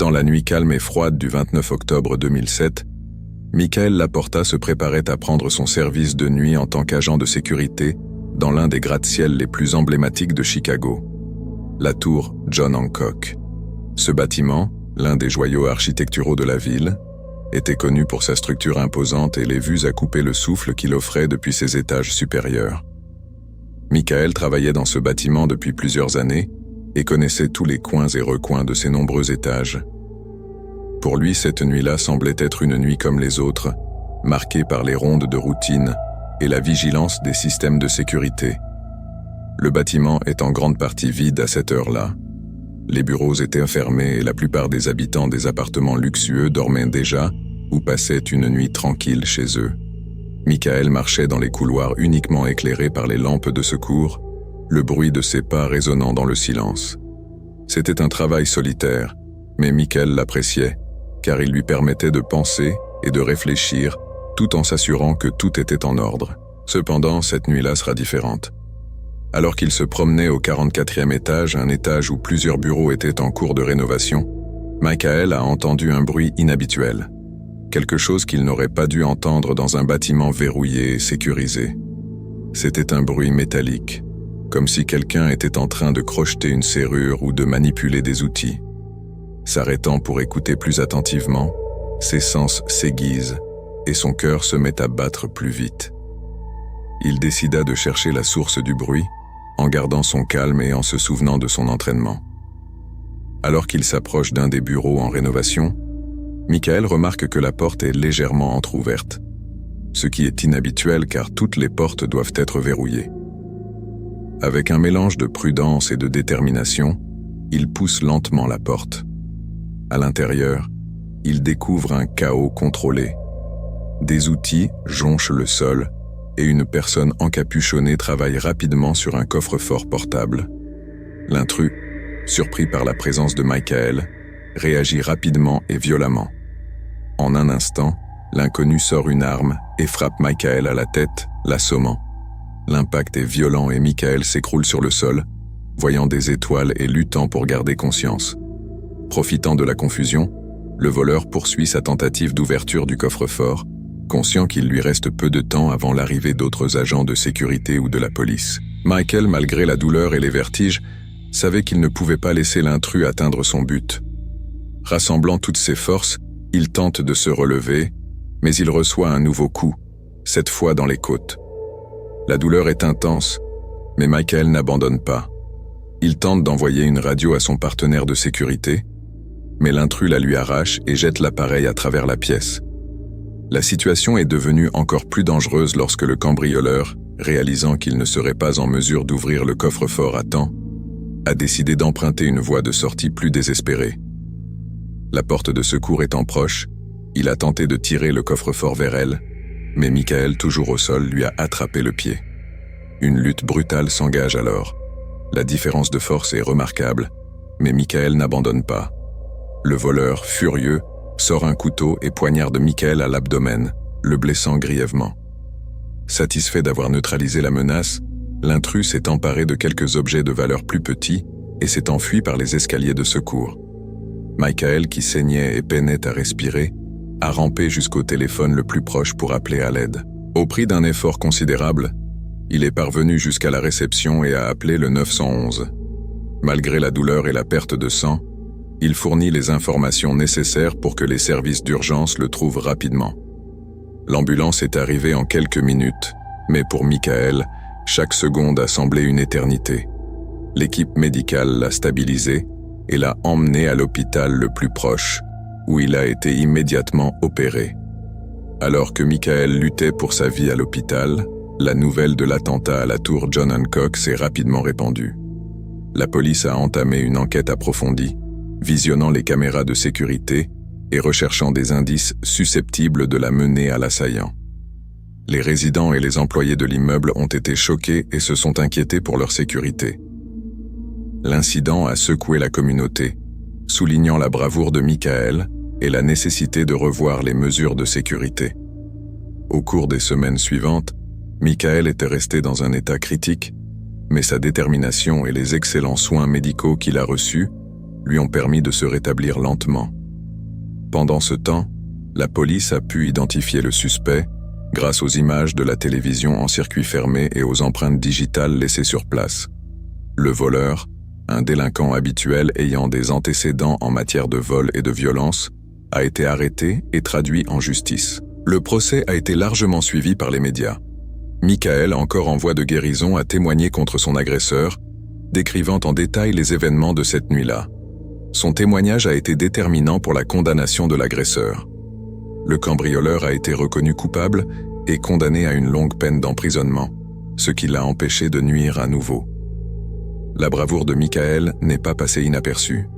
Dans la nuit calme et froide du 29 octobre 2007, Michael Laporta se préparait à prendre son service de nuit en tant qu'agent de sécurité dans l'un des gratte-ciel les plus emblématiques de Chicago, la tour John Hancock. Ce bâtiment, l'un des joyaux architecturaux de la ville, était connu pour sa structure imposante et les vues à couper le souffle qu'il offrait depuis ses étages supérieurs. Michael travaillait dans ce bâtiment depuis plusieurs années et connaissait tous les coins et recoins de ses nombreux étages. Pour lui, cette nuit-là semblait être une nuit comme les autres, marquée par les rondes de routine et la vigilance des systèmes de sécurité. Le bâtiment est en grande partie vide à cette heure-là. Les bureaux étaient fermés et la plupart des habitants des appartements luxueux dormaient déjà ou passaient une nuit tranquille chez eux. Michael marchait dans les couloirs uniquement éclairés par les lampes de secours, le bruit de ses pas résonnant dans le silence. C'était un travail solitaire, mais Michael l'appréciait, car il lui permettait de penser et de réfléchir, tout en s'assurant que tout était en ordre. Cependant, cette nuit-là sera différente. Alors qu'il se promenait au 44e étage, un étage où plusieurs bureaux étaient en cours de rénovation, Michael a entendu un bruit inhabituel. Quelque chose qu'il n'aurait pas dû entendre dans un bâtiment verrouillé et sécurisé. C'était un bruit métallique, comme si quelqu'un était en train de crocheter une serrure ou de manipuler des outils. S'arrêtant pour écouter plus attentivement, ses sens s'aiguisent et son cœur se met à battre plus vite. Il décida de chercher la source du bruit, en gardant son calme et en se souvenant de son entraînement. Alors qu'il s'approche d'un des bureaux en rénovation, Michael remarque que la porte est légèrement entr'ouverte, ce qui est inhabituel car toutes les portes doivent être verrouillées. Avec un mélange de prudence et de détermination, il pousse lentement la porte. À l'intérieur, il découvre un chaos contrôlé. Des outils jonchent le sol et une personne encapuchonnée travaille rapidement sur un coffre-fort portable. L'intrus, surpris par la présence de Michael, réagit rapidement et violemment. En un instant, l'inconnu sort une arme et frappe Michael à la tête, l'assommant. L'impact est violent et Michael s'écroule sur le sol, voyant des étoiles et luttant pour garder conscience. Profitant de la confusion, le voleur poursuit sa tentative d'ouverture du coffre-fort, conscient qu'il lui reste peu de temps avant l'arrivée d'autres agents de sécurité ou de la police. Michael, malgré la douleur et les vertiges, savait qu'il ne pouvait pas laisser l'intrus atteindre son but. Rassemblant toutes ses forces, il tente de se relever, mais il reçoit un nouveau coup, cette fois dans les côtes. La douleur est intense, mais Michael n'abandonne pas. Il tente d'envoyer une radio à son partenaire de sécurité, mais l'intrus la lui arrache et jette l'appareil à travers la pièce. La situation est devenue encore plus dangereuse lorsque le cambrioleur, réalisant qu'il ne serait pas en mesure d'ouvrir le coffre-fort à temps, a décidé d'emprunter une voie de sortie plus désespérée. La porte de secours étant proche, il a tenté de tirer le coffre-fort vers elle, mais Michael, toujours au sol, lui a attrapé le pied. Une lutte brutale s'engage alors. La différence de force est remarquable, mais Michael n'abandonne pas. Le voleur, furieux, sort un couteau et poignarde Michael à l'abdomen, le blessant grièvement. Satisfait d'avoir neutralisé la menace, l'intrus s'est emparé de quelques objets de valeur plus petits et s'est enfui par les escaliers de secours. Michael, qui saignait et peinait à respirer, a rampé jusqu'au téléphone le plus proche pour appeler à l'aide. Au prix d'un effort considérable, il est parvenu jusqu'à la réception et a appelé le 911. Malgré la douleur et la perte de sang, il fournit les informations nécessaires pour que les services d'urgence le trouvent rapidement. L'ambulance est arrivée en quelques minutes, mais pour Michael, chaque seconde a semblé une éternité. L'équipe médicale l'a stabilisé et l'a emmené à l'hôpital le plus proche, où il a été immédiatement opéré. Alors que Michael luttait pour sa vie à l'hôpital, la nouvelle de l'attentat à la tour John Hancock s'est rapidement répandue. La police a entamé une enquête approfondie, visionnant les caméras de sécurité et recherchant des indices susceptibles de la mener à l'assaillant. Les résidents et les employés de l'immeuble ont été choqués et se sont inquiétés pour leur sécurité. L'incident a secoué la communauté, soulignant la bravoure de Michael et la nécessité de revoir les mesures de sécurité. Au cours des semaines suivantes, Michael était resté dans un état critique, mais sa détermination et les excellents soins médicaux qu'il a reçus lui ont permis de se rétablir lentement. Pendant ce temps, la police a pu identifier le suspect grâce aux images de la télévision en circuit fermé et aux empreintes digitales laissées sur place. Le voleur, un délinquant habituel ayant des antécédents en matière de vol et de violence, a été arrêté et traduit en justice. Le procès a été largement suivi par les médias. Michael, encore en voie de guérison, a témoigné contre son agresseur, décrivant en détail les événements de cette nuit-là. Son témoignage a été déterminant pour la condamnation de l'agresseur. Le cambrioleur a été reconnu coupable et condamné à une longue peine d'emprisonnement, ce qui l'a empêché de nuire à nouveau. La bravoure de Michael n'est pas passée inaperçue.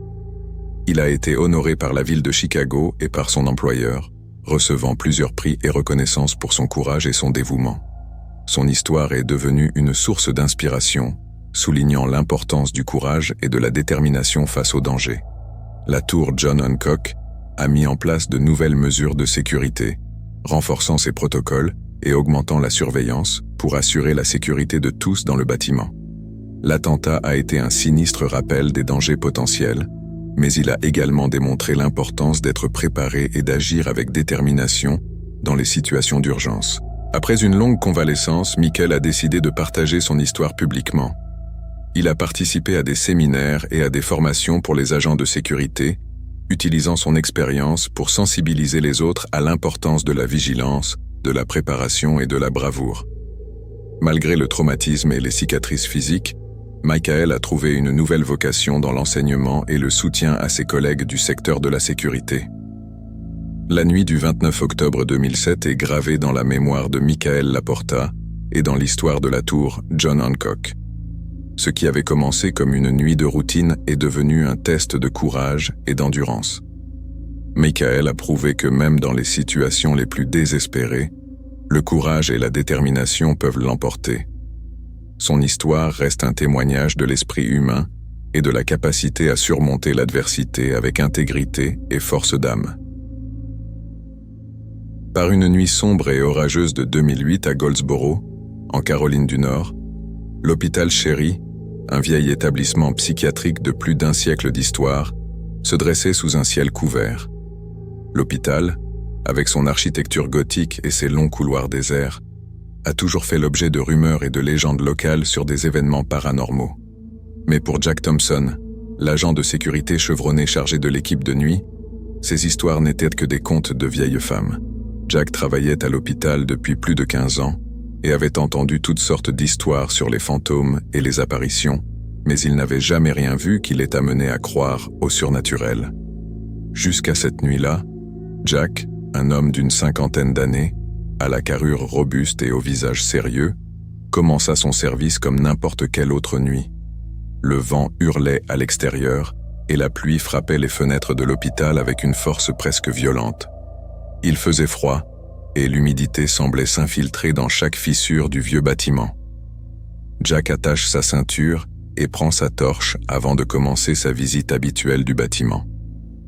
Il a été honoré par la ville de Chicago et par son employeur, recevant plusieurs prix et reconnaissances pour son courage et son dévouement. Son histoire est devenue une source d'inspiration, soulignant l'importance du courage et de la détermination face au danger. La tour John Hancock a mis en place de nouvelles mesures de sécurité, renforçant ses protocoles et augmentant la surveillance pour assurer la sécurité de tous dans le bâtiment. L'attentat a été un sinistre rappel des dangers potentiels, mais il a également démontré l'importance d'être préparé et d'agir avec détermination dans les situations d'urgence. Après une longue convalescence, Michael a décidé de partager son histoire publiquement. Il a participé à des séminaires et à des formations pour les agents de sécurité, utilisant son expérience pour sensibiliser les autres à l'importance de la vigilance, de la préparation et de la bravoure. Malgré le traumatisme et les cicatrices physiques, Michael a trouvé une nouvelle vocation dans l'enseignement et le soutien à ses collègues du secteur de la sécurité. La nuit du 29 octobre 2007 est gravée dans la mémoire de Michael Laporta et dans l'histoire de la tour John Hancock. Ce qui avait commencé comme une nuit de routine est devenu un test de courage et d'endurance. Michael a prouvé que même dans les situations les plus désespérées, le courage et la détermination peuvent l'emporter. Son histoire reste un témoignage de l'esprit humain et de la capacité à surmonter l'adversité avec intégrité et force d'âme. Par une nuit sombre et orageuse de 2008 à Goldsboro, en Caroline du Nord, l'hôpital Sherry, un vieil établissement psychiatrique de plus d'un siècle d'histoire, se dressait sous un ciel couvert. L'hôpital, avec son architecture gothique et ses longs couloirs déserts, a toujours fait l'objet de rumeurs et de légendes locales sur des événements paranormaux. Mais pour Jack Thompson, l'agent de sécurité chevronné chargé de l'équipe de nuit, ces histoires n'étaient que des contes de vieilles femmes. Jack travaillait à l'hôpital depuis plus de 15 ans et avait entendu toutes sortes d'histoires sur les fantômes et les apparitions, mais il n'avait jamais rien vu qui l'ait amené à croire au surnaturel. Jusqu'à cette nuit-là, Jack, un homme d'une 50aine d'années, à la carrure robuste et au visage sérieux, commença son service comme n'importe quelle autre nuit. Le vent hurlait à l'extérieur et la pluie frappait les fenêtres de l'hôpital avec une force presque violente. Il faisait froid et l'humidité semblait s'infiltrer dans chaque fissure du vieux bâtiment. Jack attache sa ceinture et prend sa torche avant de commencer sa visite habituelle du bâtiment.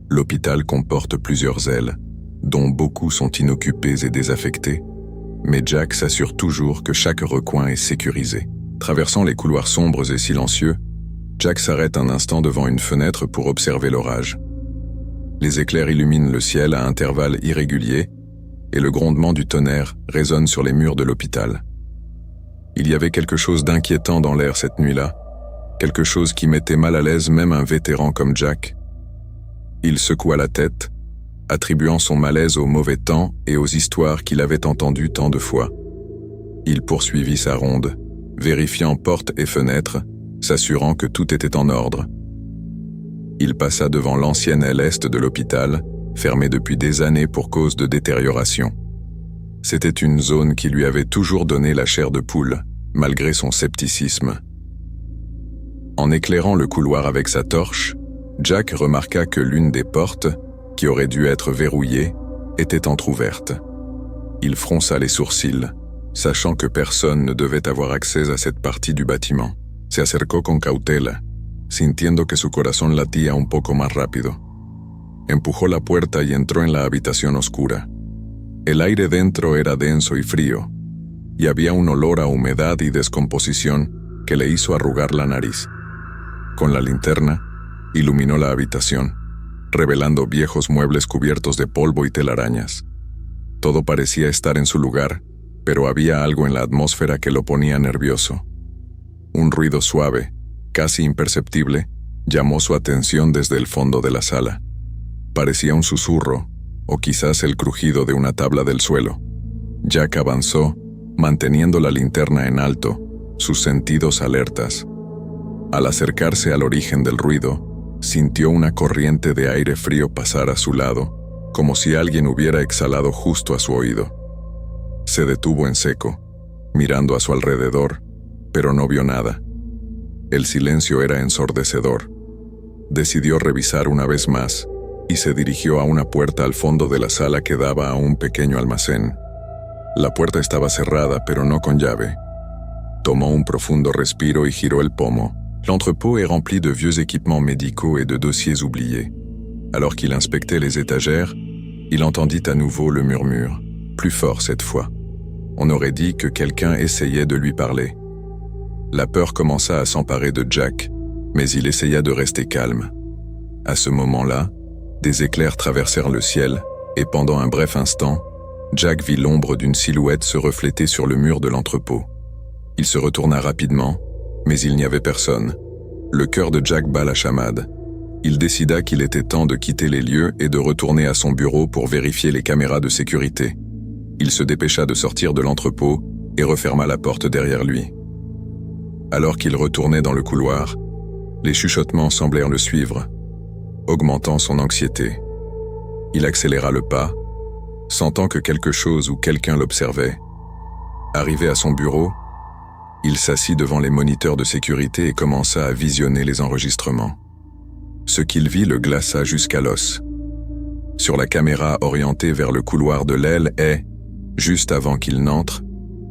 L'hôpital comporte plusieurs ailes, dont beaucoup sont inoccupées et désaffectées, mais Jack s'assure toujours que chaque recoin est sécurisé. Traversant les couloirs sombres et silencieux, Jack s'arrête un instant devant une fenêtre pour observer l'orage. Les éclairs illuminent le ciel à intervalles irréguliers et le grondement du tonnerre résonne sur les murs de l'hôpital. Il y avait quelque chose d'inquiétant dans l'air cette nuit-là, quelque chose qui mettait mal à l'aise même un vétéran comme Jack. Il secoua la tête, attribuant son malaise au mauvais temps et aux histoires qu'il avait entendues tant de fois. Il poursuivit sa ronde, vérifiant portes et fenêtres, s'assurant que tout était en ordre. Il passa devant l'ancienne aile est de l'hôpital, fermée depuis des années pour cause de détérioration. C'était une zone qui lui avait toujours donné la chair de poule, malgré son scepticisme. En éclairant le couloir avec sa torche, Jack remarqua que l'une des portes, qui aurait dû être verrouillée, était entr'ouverte. Il fronça les sourcils, sachant que personne ne devait avoir accès à cette partie du bâtiment. Se acercó con cautela, sintiendo que su corazón latía un poco más rápido. Empujó la puerta y entró en la habitación oscura. El aire dentro era denso y frío, y había un olor a humedad y descomposición que le hizo arrugar la nariz. Con la linterna, iluminó la habitación, revelando viejos muebles cubiertos de polvo y telarañas. Todo parecía estar en su lugar, pero había algo en la atmósfera que lo ponía nervioso. Un ruido suave, casi imperceptible, llamó su atención desde el fondo de la sala. Parecía un susurro, o quizás el crujido de una tabla del suelo. Jack avanzó, manteniendo la linterna en alto, sus sentidos alertas. Al acercarse al origen del ruido, sintió una corriente de aire frío pasar a su lado, como si alguien hubiera exhalado justo a su oído. Se detuvo en seco, mirando a su alrededor, pero no vio nada. El silencio era ensordecedor. Decidió revisar una vez más y se dirigió a una puerta al fondo de la sala que daba a un pequeño almacén. La puerta estaba cerrada, pero no con llave. Tomó un profundo respiro y giró el pomo. L'entrepôt est rempli de vieux équipements médicaux et de dossiers oubliés. Alors qu'il inspectait les étagères, il entendit à nouveau le murmure, plus fort cette fois. On aurait dit que quelqu'un essayait de lui parler. La peur commença à s'emparer de Jack, mais il essaya de rester calme. À ce moment-là, des éclairs traversèrent le ciel, et pendant un bref instant, Jack vit l'ombre d'une silhouette se refléter sur le mur de l'entrepôt. Il se retourna rapidement, mais il n'y avait personne. Le cœur de Jack bat la chamade. Il décida qu'il était temps de quitter les lieux et de retourner à son bureau pour vérifier les caméras de sécurité. Il se dépêcha de sortir de l'entrepôt et referma la porte derrière lui. Alors qu'il retournait dans le couloir, les chuchotements semblèrent le suivre, augmentant son anxiété. Il accéléra le pas, sentant que quelque chose ou quelqu'un l'observait. Arrivé à son bureau, il s'assit devant les moniteurs de sécurité et commença à visionner les enregistrements. Ce qu'il vit le glaça jusqu'à l'os. Sur la caméra orientée vers le couloir de l'aile et, juste avant qu'il n'entre,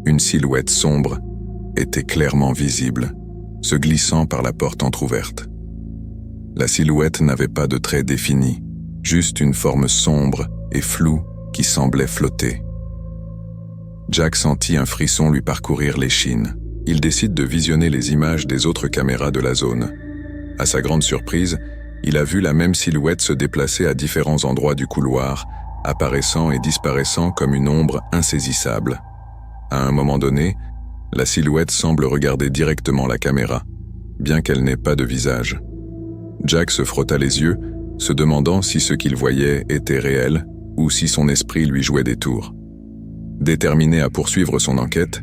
une silhouette sombre était clairement visible, se glissant par la porte entr'ouverte. La silhouette n'avait pas de traits définis, juste une forme sombre et floue qui semblait flotter. Jack sentit un frisson lui parcourir l'échine. Il décide de visionner les images des autres caméras de la zone. À sa grande surprise, il a vu la même silhouette se déplacer à différents endroits du couloir, apparaissant et disparaissant comme une ombre insaisissable. À un moment donné, la silhouette semble regarder directement la caméra, bien qu'elle n'ait pas de visage. Jack se frotta les yeux, se demandant si ce qu'il voyait était réel ou si son esprit lui jouait des tours. Déterminé à poursuivre son enquête,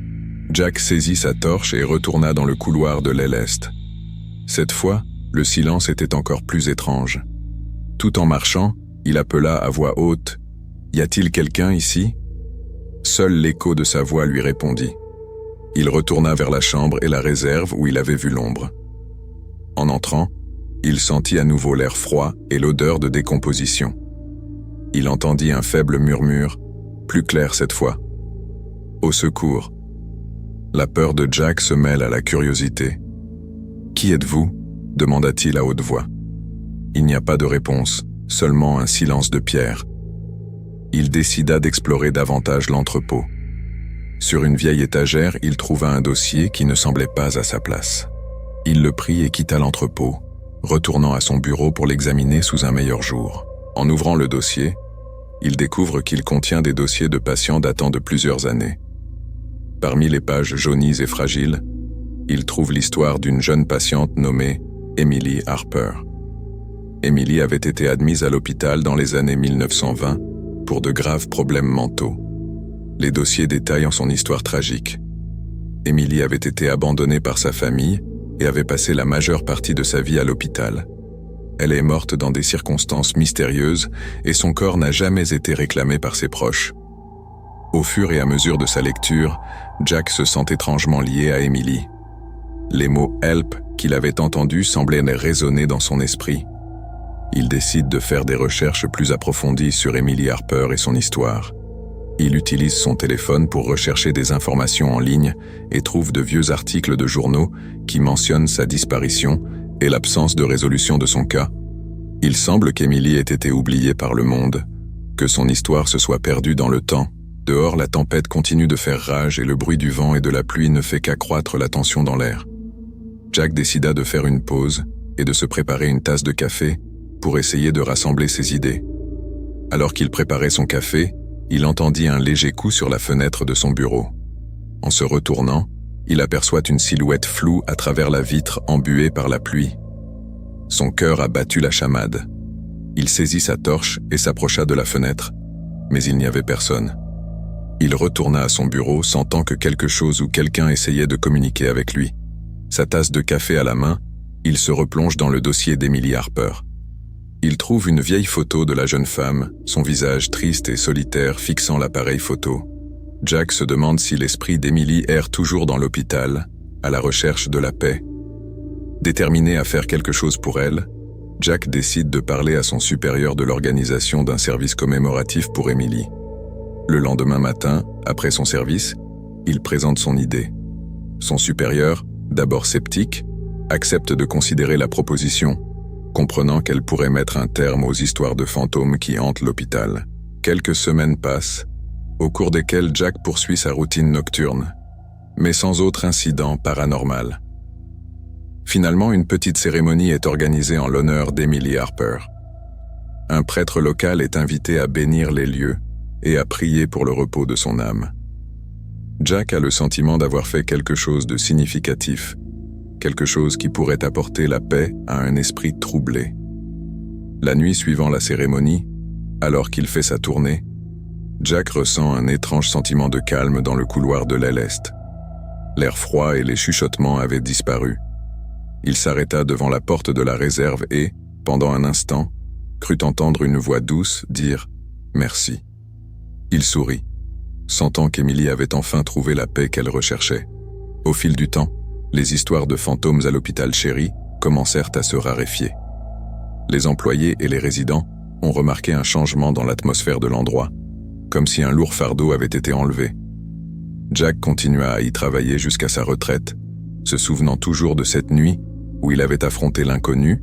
Jack saisit sa torche et retourna dans le couloir de l'aile est. Cette fois, le silence était encore plus étrange. Tout en marchant, il appela à voix haute « Y a-t-il quelqu'un ici ?» Seul l'écho de sa voix lui répondit. Il retourna vers la chambre et la réserve où il avait vu l'ombre. En entrant, il sentit à nouveau l'air froid et l'odeur de décomposition. Il entendit un faible murmure, plus clair cette fois. « Au secours !» La peur de Jack se mêle à la curiosité. « Qui êtes-vous » demanda-t-il à haute voix. Il n'y a pas de réponse, seulement un silence de pierre. Il décida d'explorer davantage l'entrepôt. Sur une vieille étagère, il trouva un dossier qui ne semblait pas à sa place. Il le prit et quitta l'entrepôt, retournant à son bureau pour l'examiner sous un meilleur jour. En ouvrant le dossier, il découvre qu'il contient des dossiers de patients datant de plusieurs années. Parmi les pages jaunies et fragiles, il trouve l'histoire d'une jeune patiente nommée Emily Harper. Emily avait été admise à l'hôpital dans les années 1920 pour de graves problèmes mentaux. Les dossiers détaillent son histoire tragique. Emily avait été abandonnée par sa famille et avait passé la majeure partie de sa vie à l'hôpital. Elle est morte dans des circonstances mystérieuses et son corps n'a jamais été réclamé par ses proches. Au fur et à mesure de sa lecture, Jack se sent étrangement lié à Emily. Les mots « help » qu'il avait entendus semblaient résonner dans son esprit. Il décide de faire des recherches plus approfondies sur Emily Harper et son histoire. Il utilise son téléphone pour rechercher des informations en ligne et trouve de vieux articles de journaux qui mentionnent sa disparition et l'absence de résolution de son cas. Il semble qu'Emily ait été oubliée par le monde, que son histoire se soit perdue dans le temps. Dehors, la tempête continue de faire rage et le bruit du vent et de la pluie ne fait qu'accroître la tension dans l'air. Jack décida de faire une pause et de se préparer une tasse de café pour essayer de rassembler ses idées. Alors qu'il préparait son café, il entendit un léger coup sur la fenêtre de son bureau. En se retournant, il aperçoit une silhouette floue à travers la vitre embuée par la pluie. Son cœur a battu la chamade. Il saisit sa torche et s'approcha de la fenêtre, mais il n'y avait personne. Il retourna à son bureau, sentant que quelque chose ou quelqu'un essayait de communiquer avec lui. Sa tasse de café à la main, il se replonge dans le dossier d'Emily Harper. Il trouve une vieille photo de la jeune femme, son visage triste et solitaire fixant l'appareil photo. Jack se demande si l'esprit d'Emily erre toujours dans l'hôpital, à la recherche de la paix. Déterminé à faire quelque chose pour elle, Jack décide de parler à son supérieur de l'organisation d'un service commémoratif pour Emily. Le lendemain matin, après son service, il présente son idée. Son supérieur, d'abord sceptique, accepte de considérer la proposition, comprenant qu'elle pourrait mettre un terme aux histoires de fantômes qui hantent l'hôpital. Quelques semaines passent, au cours desquelles Jack poursuit sa routine nocturne, mais sans autre incident paranormal. Finalement, une petite cérémonie est organisée en l'honneur d'Emily Harper. Un prêtre local est invité à bénir les lieux et à prier pour le repos de son âme. Jack a le sentiment d'avoir fait quelque chose de significatif, quelque chose qui pourrait apporter la paix à un esprit troublé. La nuit suivant la cérémonie, alors qu'il fait sa tournée, Jack ressent un étrange sentiment de calme dans le couloir de l'aile est. L'air froid et les chuchotements avaient disparu. Il s'arrêta devant la porte de la réserve et, pendant un instant, crut entendre une voix douce dire « Merci ». Il sourit, sentant qu'Emily avait enfin trouvé la paix qu'elle recherchait. Au fil du temps, les histoires de fantômes à l'hôpital Chéri commencèrent à se raréfier. Les employés et les résidents ont remarqué un changement dans l'atmosphère de l'endroit, comme si un lourd fardeau avait été enlevé. Jack continua à y travailler jusqu'à sa retraite, se souvenant toujours de cette nuit où il avait affronté l'inconnu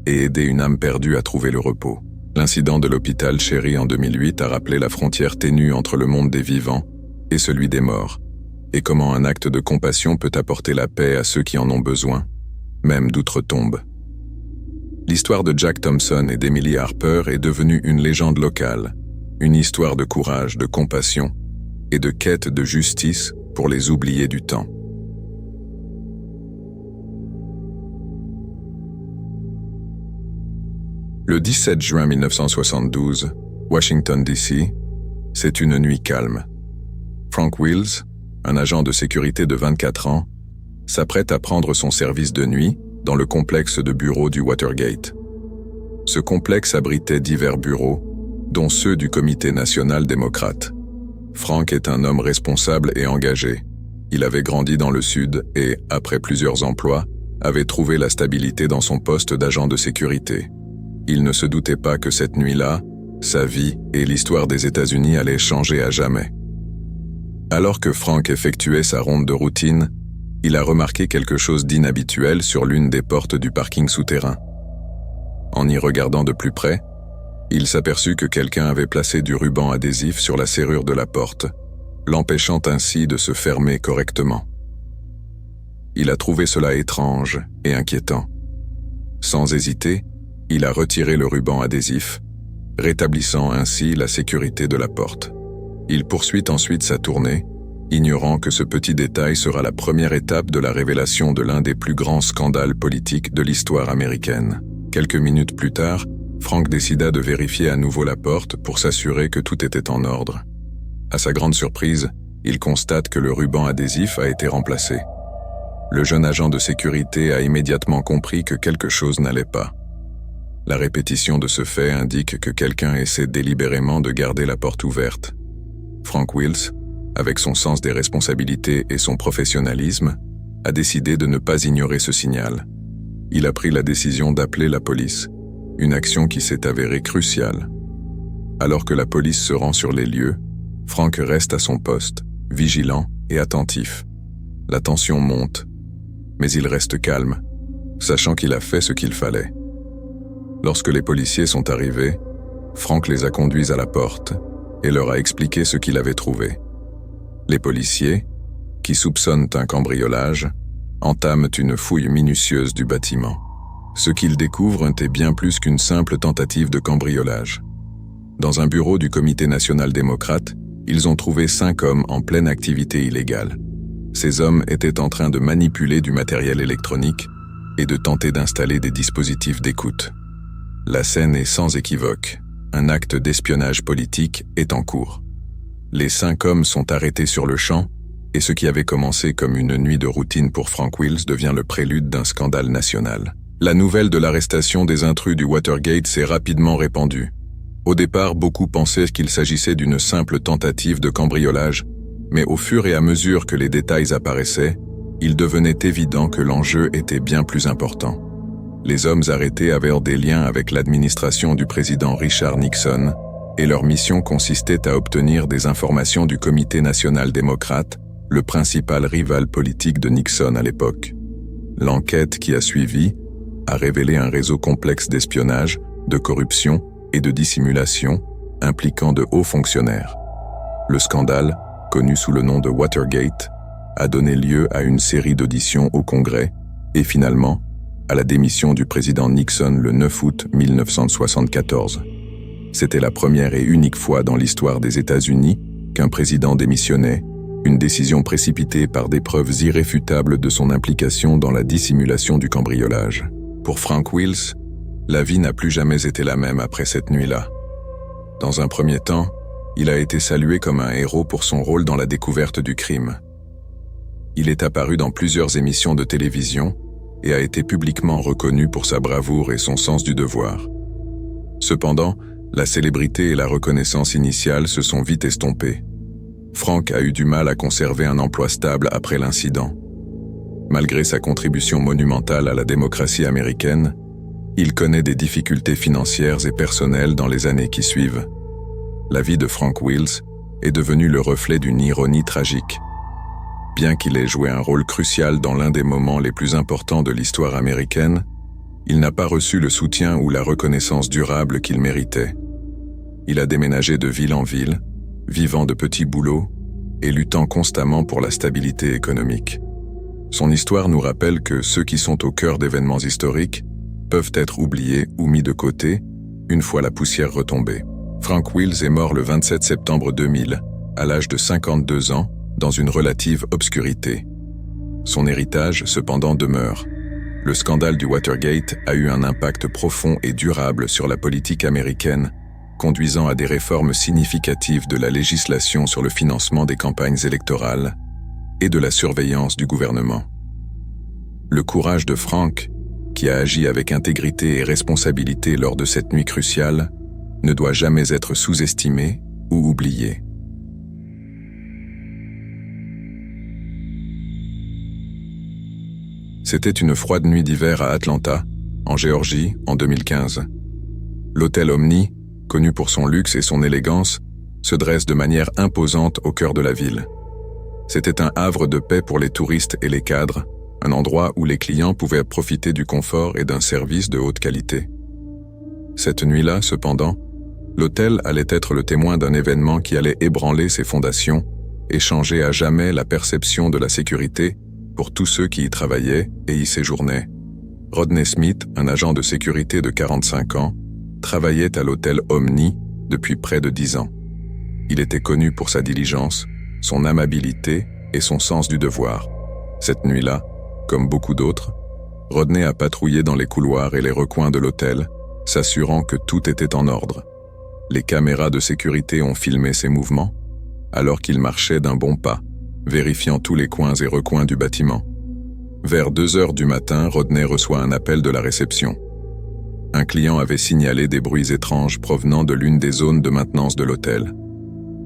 et aidé une âme perdue à trouver le repos. L'incident de l'hôpital Chéri en 2008 a rappelé la frontière ténue entre le monde des vivants et celui des morts, et comment un acte de compassion peut apporter la paix à ceux qui en ont besoin, même d'outre-tombe. L'histoire de Jack Thompson et d'Emily Harper est devenue une légende locale, une histoire de courage, de compassion et de quête de justice pour les oubliés du temps. Le 17 juin 1972, Washington D.C., c'est une nuit calme. Frank Wills, un agent de sécurité de 24 ans, s'apprête à prendre son service de nuit dans le complexe de bureaux du Watergate. Ce complexe abritait divers bureaux, dont ceux du Comité national démocrate. Frank est un homme responsable et engagé. Il avait grandi dans le Sud et, après plusieurs emplois, avait trouvé la stabilité dans son poste d'agent de sécurité. Il ne se doutait pas que cette nuit-là, sa vie et l'histoire des États-Unis allaient changer à jamais. Alors que Frank effectuait sa ronde de routine, il a remarqué quelque chose d'inhabituel sur l'une des portes du parking souterrain. En y regardant de plus près, il s'aperçut que quelqu'un avait placé du ruban adhésif sur la serrure de la porte, l'empêchant ainsi de se fermer correctement. Il a trouvé cela étrange et inquiétant. Sans hésiter, il a retiré le ruban adhésif, rétablissant ainsi la sécurité de la porte. Il poursuit ensuite sa tournée, ignorant que ce petit détail sera la première étape de la révélation de l'un des plus grands scandales politiques de l'histoire américaine. Quelques minutes plus tard, Frank décida de vérifier à nouveau la porte pour s'assurer que tout était en ordre. À sa grande surprise, il constate que le ruban adhésif a été remplacé. Le jeune agent de sécurité a immédiatement compris que quelque chose n'allait pas. La répétition de ce fait indique que quelqu'un essaie délibérément de garder la porte ouverte. Frank Wills, avec son sens des responsabilités et son professionnalisme, a décidé de ne pas ignorer ce signal. Il a pris la décision d'appeler la police, une action qui s'est avérée cruciale. Alors que la police se rend sur les lieux, Frank reste à son poste, vigilant et attentif. La tension monte, mais il reste calme, sachant qu'il a fait ce qu'il fallait. Lorsque les policiers sont arrivés, Frank les a conduits à la porte et leur a expliqué ce qu'il avait trouvé. Les policiers, qui soupçonnent un cambriolage, entament une fouille minutieuse du bâtiment. Ce qu'ils découvrent était bien plus qu'une simple tentative de cambriolage. Dans un bureau du Comité national démocrate, ils ont trouvé 5 hommes en pleine activité illégale. Ces hommes étaient en train de manipuler du matériel électronique et de tenter d'installer des dispositifs d'écoute. La scène est sans équivoque. Un acte d'espionnage politique est en cours. Les 5 hommes sont arrêtés sur le champ, et ce qui avait commencé comme une nuit de routine pour Frank Wills devient le prélude d'un scandale national. La nouvelle de l'arrestation des intrus du Watergate s'est rapidement répandue. Au départ, beaucoup pensaient qu'il s'agissait d'une simple tentative de cambriolage, mais au fur et à mesure que les détails apparaissaient, il devenait évident que l'enjeu était bien plus important. Les hommes arrêtés avaient des liens avec l'administration du président Richard Nixon, et leur mission consistait à obtenir des informations du Comité national démocrate, le principal rival politique de Nixon à l'époque. L'enquête qui a suivi a révélé un réseau complexe d'espionnage, de corruption et de dissimulation impliquant de hauts fonctionnaires. Le scandale, connu sous le nom de Watergate, a donné lieu à une série d'auditions au Congrès et finalement à la démission du président Nixon le 9 août 1974. C'était la première et unique fois dans l'histoire des États-Unis qu'un président démissionnait, une décision précipitée par des preuves irréfutables de son implication dans la dissimulation du cambriolage. Pour Frank Wills, la vie n'a plus jamais été la même après cette nuit-là. Dans un premier temps, il a été salué comme un héros pour son rôle dans la découverte du crime. Il est apparu dans plusieurs émissions de télévision et a été publiquement reconnu pour sa bravoure et son sens du devoir. Cependant, la célébrité et la reconnaissance initiale se sont vite estompées. Frank a eu du mal à conserver un emploi stable après l'incident. Malgré sa contribution monumentale à la démocratie américaine, il connaît des difficultés financières et personnelles dans les années qui suivent. La vie de Frank Wills est devenue le reflet d'une ironie tragique. Bien qu'il ait joué un rôle crucial dans l'un des moments les plus importants de l'histoire américaine, il n'a pas reçu le soutien ou la reconnaissance durable qu'il méritait. Il a déménagé de ville en ville, vivant de petits boulots et luttant constamment pour la stabilité économique. Son histoire nous rappelle que ceux qui sont au cœur d'événements historiques peuvent être oubliés ou mis de côté une fois la poussière retombée. Frank Wills est mort le 27 septembre 2000, à l'âge de 52 ans, dans une relative obscurité. Son héritage, cependant, demeure. Le scandale du Watergate a eu un impact profond et durable sur la politique américaine, conduisant à des réformes significatives de la législation sur le financement des campagnes électorales et de la surveillance du gouvernement. Le courage de Frank, qui a agi avec intégrité et responsabilité lors de cette nuit cruciale, ne doit jamais être sous-estimé ou oublié. C'était une froide nuit d'hiver à Atlanta, en Géorgie, en 2015. L'hôtel Omni, connu pour son luxe et son élégance, se dresse de manière imposante au cœur de la ville. C'était un havre de paix pour les touristes et les cadres, un endroit où les clients pouvaient profiter du confort et d'un service de haute qualité. Cette nuit-là, cependant, l'hôtel allait être le témoin d'un événement qui allait ébranler ses fondations et changer à jamais la perception de la sécurité pour tous ceux qui y travaillaient et y séjournaient. Rodney Smith, un agent de sécurité de 45 ans, travaillait à l'hôtel Omni depuis près de 10 ans. Il était connu pour sa diligence, son amabilité et son sens du devoir. Cette nuit-là, comme beaucoup d'autres, Rodney a patrouillé dans les couloirs et les recoins de l'hôtel, s'assurant que tout était en ordre. Les caméras de sécurité ont filmé ses mouvements, alors qu'il marchait d'un bon pas, vérifiant tous les coins et recoins du bâtiment. Vers 2 heures du matin, Rodney reçoit un appel de la réception. Un client avait signalé des bruits étranges provenant de l'une des zones de maintenance de l'hôtel.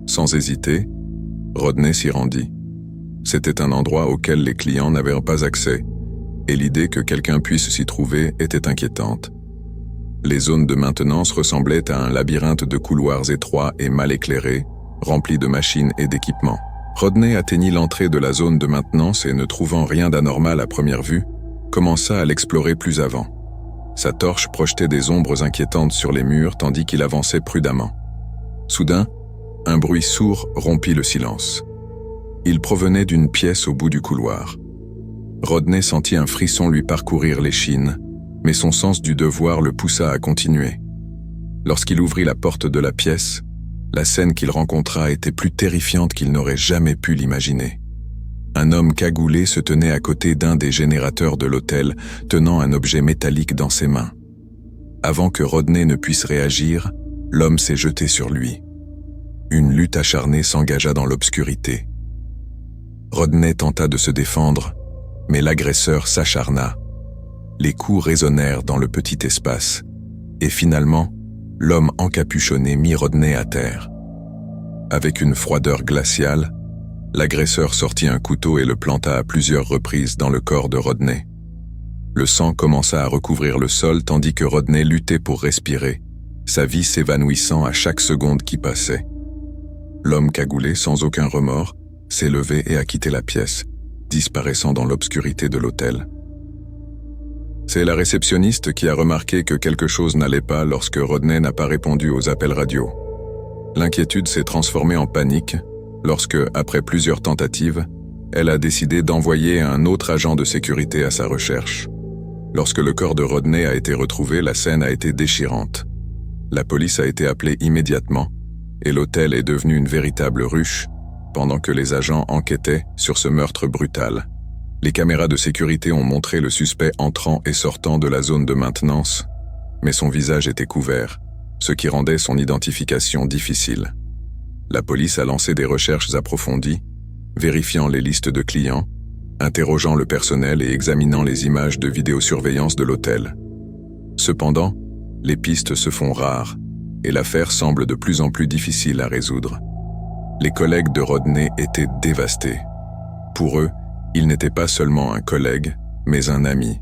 Sans hésiter, Rodney s'y rendit. C'était un endroit auquel les clients n'avaient pas accès, et l'idée que quelqu'un puisse s'y trouver était inquiétante. Les zones de maintenance ressemblaient à un labyrinthe de couloirs étroits et mal éclairés, remplis de machines et d'équipements. Rodney atteignit l'entrée de la zone de maintenance et, ne trouvant rien d'anormal à première vue, commença à l'explorer plus avant. Sa torche projetait des ombres inquiétantes sur les murs tandis qu'il avançait prudemment. Soudain, un bruit sourd rompit le silence. Il provenait d'une pièce au bout du couloir. Rodney sentit un frisson lui parcourir l'échine, mais son sens du devoir le poussa à continuer. Lorsqu'il ouvrit la porte de la pièce, la scène qu'il rencontra était plus terrifiante qu'il n'aurait jamais pu l'imaginer. Un homme cagoulé se tenait à côté d'un des générateurs de l'hôtel, tenant un objet métallique dans ses mains. Avant que Rodney ne puisse réagir, l'homme s'est jeté sur lui. Une lutte acharnée s'engagea dans l'obscurité. Rodney tenta de se défendre, mais l'agresseur s'acharna. Les coups résonnèrent dans le petit espace, et finalement, l'homme encapuchonné mit Rodney à terre. Avec une froideur glaciale, l'agresseur sortit un couteau et le planta à plusieurs reprises dans le corps de Rodney. Le sang commença à recouvrir le sol tandis que Rodney luttait pour respirer, sa vie s'évanouissant à chaque seconde qui passait. L'homme cagoulé, sans aucun remords, s'est levé et a quitté la pièce, disparaissant dans l'obscurité de l'hôtel. C'est la réceptionniste qui a remarqué que quelque chose n'allait pas lorsque Rodney n'a pas répondu aux appels radio. L'inquiétude s'est transformée en panique lorsque, après plusieurs tentatives, elle a décidé d'envoyer un autre agent de sécurité à sa recherche. Lorsque le corps de Rodney a été retrouvé, la scène a été déchirante. La police a été appelée immédiatement et l'hôtel est devenu une véritable ruche pendant que les agents enquêtaient sur ce meurtre brutal. Les caméras de sécurité ont montré le suspect entrant et sortant de la zone de maintenance, mais son visage était couvert, ce qui rendait son identification difficile. La police a lancé des recherches approfondies, vérifiant les listes de clients, interrogeant le personnel et examinant les images de vidéosurveillance de l'hôtel. Cependant, les pistes se font rares et l'affaire semble de plus en plus difficile à résoudre. Les collègues de Rodney étaient dévastés. Pour eux, il n'était pas seulement un collègue, mais un ami.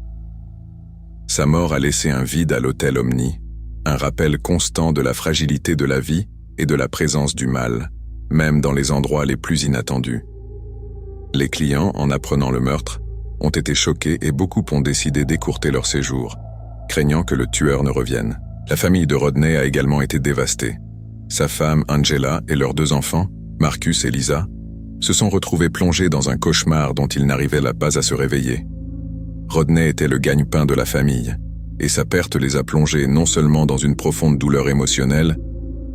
Sa mort a laissé un vide à l'hôtel Omni, un rappel constant de la fragilité de la vie et de la présence du mal, même dans les endroits les plus inattendus. Les clients, en apprenant le meurtre, ont été choqués et beaucoup ont décidé d'écourter leur séjour, craignant que le tueur ne revienne. La famille de Rodney a également été dévastée. Sa femme, Angela, et leurs 2 enfants, Marcus et Lisa, se sont retrouvés plongés dans un cauchemar dont ils n'arrivaient pas à se réveiller. Rodney était le gagne-pain de la famille, et sa perte les a plongés non seulement dans une profonde douleur émotionnelle,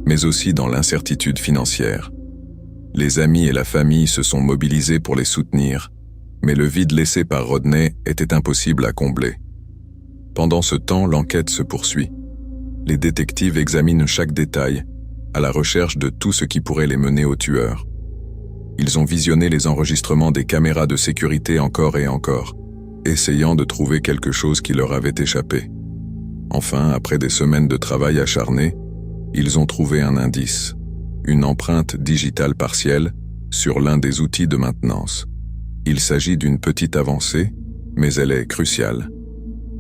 mais aussi dans l'incertitude financière. Les amis et la famille se sont mobilisés pour les soutenir, mais le vide laissé par Rodney était impossible à combler. Pendant ce temps, l'enquête se poursuit. Les détectives examinent chaque détail, à la recherche de tout ce qui pourrait les mener au tueur. Ils ont visionné les enregistrements des caméras de sécurité encore et encore, essayant de trouver quelque chose qui leur avait échappé. Enfin, après des semaines de travail acharné, ils ont trouvé un indice, une empreinte digitale partielle sur l'un des outils de maintenance. Il s'agit d'une petite avancée, mais elle est cruciale.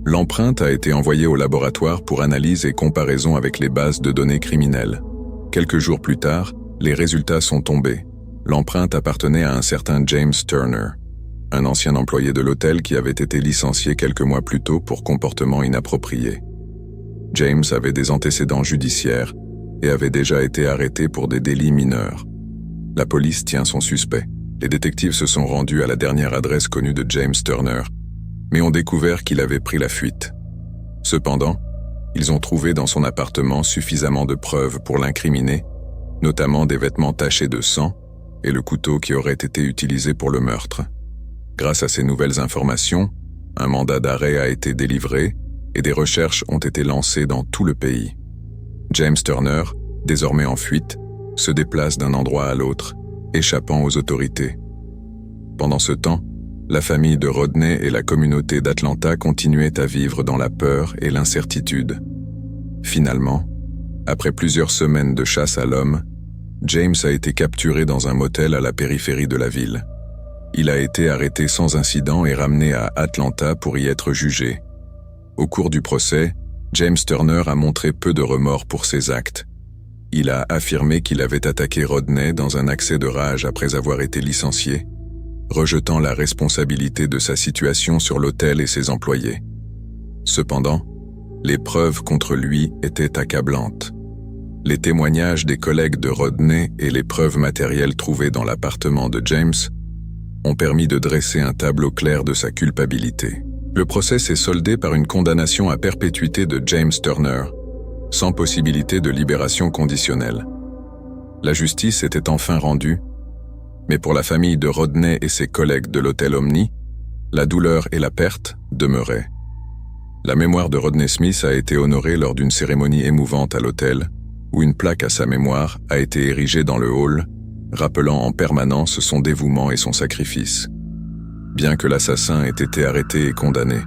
L'empreinte a été envoyée au laboratoire pour analyse et comparaison avec les bases de données criminelles. Quelques jours plus tard, les résultats sont tombés. L'empreinte appartenait à un certain James Turner, un ancien employé de l'hôtel qui avait été licencié quelques mois plus tôt pour comportement inapproprié. James avait des antécédents judiciaires et avait déjà été arrêté pour des délits mineurs. La police tient son suspect. Les détectives se sont rendus à la dernière adresse connue de James Turner, mais ont découvert qu'il avait pris la fuite. Cependant, ils ont trouvé dans son appartement suffisamment de preuves pour l'incriminer, notamment des vêtements tachés de sang et le couteau qui aurait été utilisé pour le meurtre. Grâce à ces nouvelles informations, un mandat d'arrêt a été délivré et des recherches ont été lancées dans tout le pays. James Turner, désormais en fuite, se déplace d'un endroit à l'autre, échappant aux autorités. Pendant ce temps, la famille de Rodney et la communauté d'Atlanta continuaient à vivre dans la peur et l'incertitude. Finalement, après plusieurs semaines de chasse à l'homme, James a été capturé dans un motel à la périphérie de la ville. Il a été arrêté sans incident et ramené à Atlanta pour y être jugé. Au cours du procès, James Turner a montré peu de remords pour ses actes. Il a affirmé qu'il avait attaqué Rodney dans un accès de rage après avoir été licencié, rejetant la responsabilité de sa situation sur l'hôtel et ses employés. Cependant, les preuves contre lui étaient accablantes. Les témoignages des collègues de Rodney et les preuves matérielles trouvées dans l'appartement de James ont permis de dresser un tableau clair de sa culpabilité. Le procès s'est soldé par une condamnation à perpétuité de James Turner, sans possibilité de libération conditionnelle. La justice était enfin rendue, mais pour la famille de Rodney et ses collègues de l'hôtel Omni, la douleur et la perte demeuraient. La mémoire de Rodney Smith a été honorée lors d'une cérémonie émouvante à l'hôtel, où une plaque à sa mémoire a été érigée dans le hall, rappelant en permanence son dévouement et son sacrifice. Bien que l'assassin ait été arrêté et condamné,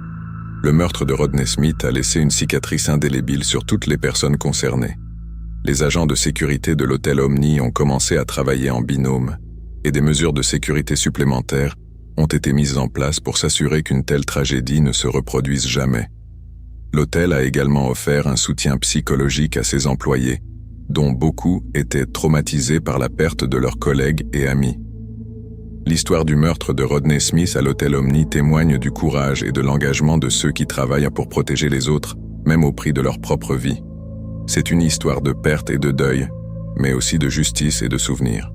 le meurtre de Rodney Smith a laissé une cicatrice indélébile sur toutes les personnes concernées. Les agents de sécurité de l'hôtel Omni ont commencé à travailler en binôme, et des mesures de sécurité supplémentaires ont été mises en place pour s'assurer qu'une telle tragédie ne se reproduise jamais. L'hôtel a également offert un soutien psychologique à ses employés, dont beaucoup étaient traumatisés par la perte de leurs collègues et amis. L'histoire du meurtre de Rodney Smith à l'hôtel Omni témoigne du courage et de l'engagement de ceux qui travaillent pour protéger les autres, même au prix de leur propre vie. C'est une histoire de perte et de deuil, mais aussi de justice et de souvenirs.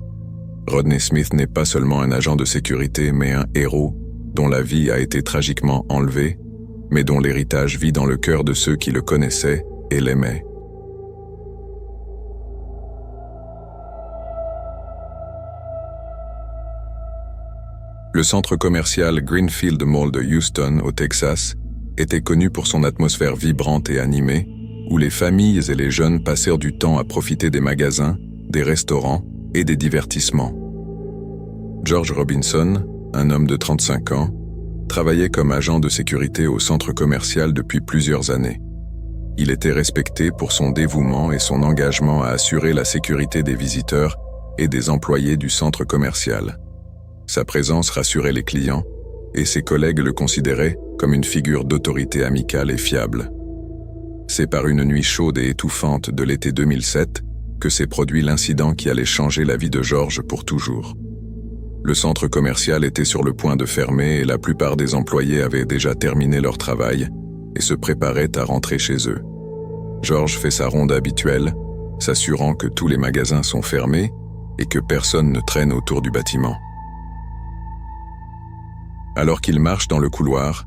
Rodney Smith n'est pas seulement un agent de sécurité, mais un héros dont la vie a été tragiquement enlevée, mais dont l'héritage vit dans le cœur de ceux qui le connaissaient et l'aimaient. Le centre commercial Greenfield Mall de Houston, au Texas, était connu pour son atmosphère vibrante et animée, où les familles et les jeunes passèrent du temps à profiter des magasins, des restaurants et des divertissements. George Robinson, un homme de 35 ans, travaillait comme agent de sécurité au centre commercial depuis plusieurs années. Il était respecté pour son dévouement et son engagement à assurer la sécurité des visiteurs et des employés du centre commercial. Sa présence rassurait les clients, et ses collègues le considéraient comme une figure d'autorité amicale et fiable. C'est par une nuit chaude et étouffante de l'été 2007 que s'est produit l'incident qui allait changer la vie de George pour toujours. Le centre commercial était sur le point de fermer et la plupart des employés avaient déjà terminé leur travail et se préparaient à rentrer chez eux. George fait sa ronde habituelle, s'assurant que tous les magasins sont fermés et que personne ne traîne autour du bâtiment. Alors qu'il marche dans le couloir,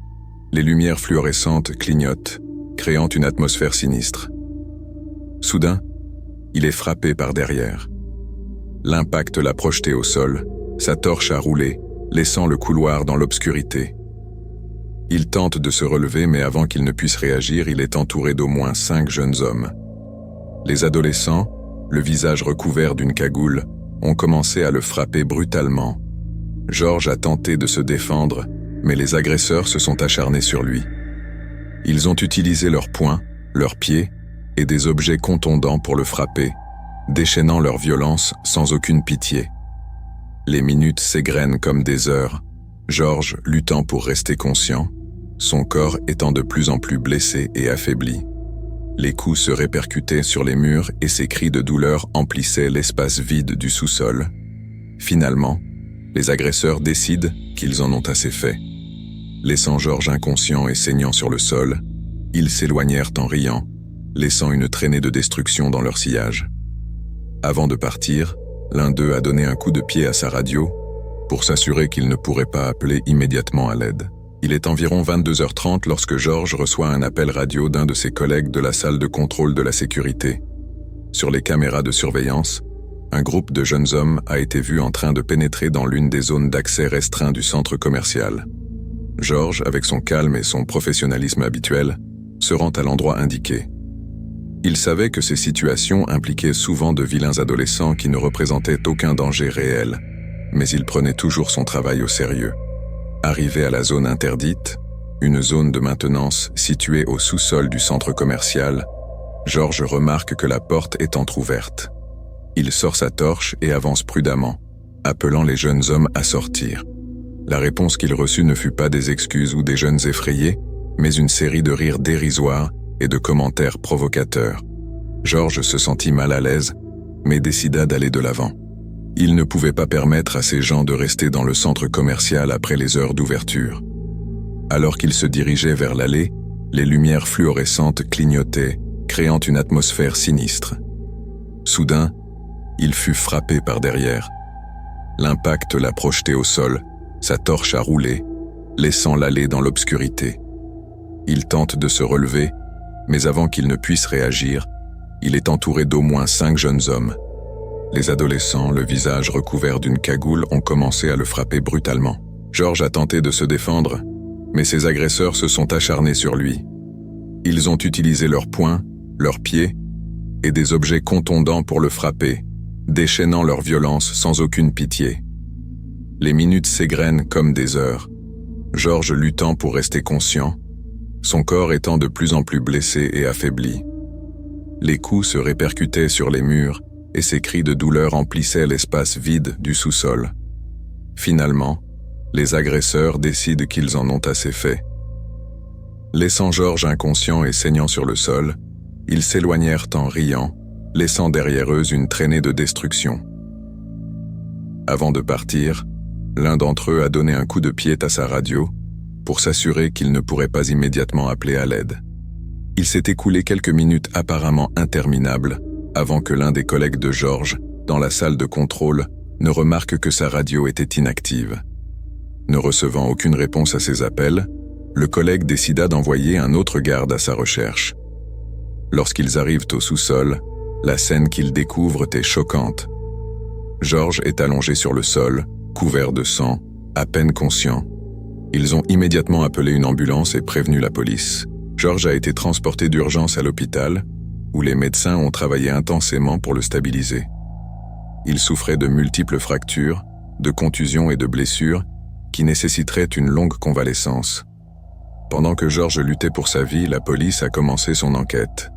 les lumières fluorescentes clignotent, créant une atmosphère sinistre. Soudain, il est frappé par derrière. L'impact l'a projeté au sol, sa torche a roulé, laissant le couloir dans l'obscurité. Il tente de se relever, mais avant qu'il ne puisse réagir, il est entouré d'au moins 5 jeunes hommes. Les adolescents, le visage recouvert d'une cagoule, ont commencé à le frapper brutalement. George a tenté de se défendre, mais les agresseurs se sont acharnés sur lui. Ils ont utilisé leurs poings, leurs pieds et des objets contondants pour le frapper, déchaînant leur violence sans aucune pitié. Les minutes s'égrènent comme des heures, George luttant pour rester conscient, son corps étant de plus en plus blessé et affaibli. Les coups se répercutaient sur les murs et ses cris de douleur emplissaient l'espace vide du sous-sol. Finalement, les agresseurs décident qu'ils en ont assez fait. Laissant George inconscient et saignant sur le sol, ils s'éloignèrent en riant, laissant une traînée de destruction dans leur sillage. Avant de partir, l'un d'eux a donné un coup de pied à sa radio pour s'assurer qu'il ne pourrait pas appeler immédiatement à l'aide. Il est environ 22h30 lorsque George reçoit un appel radio d'un de ses collègues de la salle de contrôle de la sécurité. Sur les caméras de surveillance, un groupe de jeunes hommes a été vu en train de pénétrer dans l'une des zones d'accès restreint du centre commercial. George, avec son calme et son professionnalisme habituel, se rend à l'endroit indiqué. Il savait que ces situations impliquaient souvent de vilains adolescents qui ne représentaient aucun danger réel, mais il prenait toujours son travail au sérieux. Arrivé à la zone interdite, une zone de maintenance située au sous-sol du centre commercial, George remarque que la porte est entr'ouverte. Il sort sa torche et avance prudemment, appelant les jeunes hommes à sortir. La réponse qu'il reçut ne fut pas des excuses ou des jeunes effrayés, mais une série de rires dérisoires et de commentaires provocateurs. George se sentit mal à l'aise, mais décida d'aller de l'avant. Il ne pouvait pas permettre à ces gens de rester dans le centre commercial après les heures d'ouverture. Alors qu'il se dirigeait vers l'allée, les lumières fluorescentes clignotaient, créant une atmosphère sinistre. Soudain, il fut frappé par derrière. L'impact l'a projeté au sol, sa torche a roulé, laissant l'allée dans l'obscurité. Il tente de se relever, mais avant qu'il ne puisse réagir, il est entouré d'au moins 5 jeunes hommes. Les adolescents, le visage recouvert d'une cagoule, ont commencé à le frapper brutalement. George a tenté de se défendre, mais ses agresseurs se sont acharnés sur lui. Ils ont utilisé leurs poings, leurs pieds et des objets contondants pour le frapper, déchaînant leur violence sans aucune pitié. Les minutes s'égrènent comme des heures, George luttant pour rester conscient, son corps étant de plus en plus blessé et affaibli. Les coups se répercutaient sur les murs et ses cris de douleur emplissaient l'espace vide du sous-sol. Finalement, les agresseurs décident qu'ils en ont assez fait. Laissant George inconscient et saignant sur le sol, ils s'éloignèrent en riant, laissant derrière eux une traînée de destruction. Avant de partir, l'un d'entre eux a donné un coup de pied à sa radio pour s'assurer qu'il ne pourrait pas immédiatement appeler à l'aide. Il s'est écoulé quelques minutes apparemment interminables avant que l'un des collègues de George, dans la salle de contrôle, ne remarque que sa radio était inactive. Ne recevant aucune réponse à ses appels, le collègue décida d'envoyer un autre garde à sa recherche. Lorsqu'ils arrivent au sous-sol, la scène qu'ils découvrent est choquante. George est allongé sur le sol, couvert de sang, à peine conscient. Ils ont immédiatement appelé une ambulance et prévenu la police. George a été transporté d'urgence à l'hôpital, où les médecins ont travaillé intensément pour le stabiliser. Il souffrait de multiples fractures, de contusions et de blessures qui nécessiteraient une longue convalescence. Pendant que George luttait pour sa vie, la police a commencé son enquête.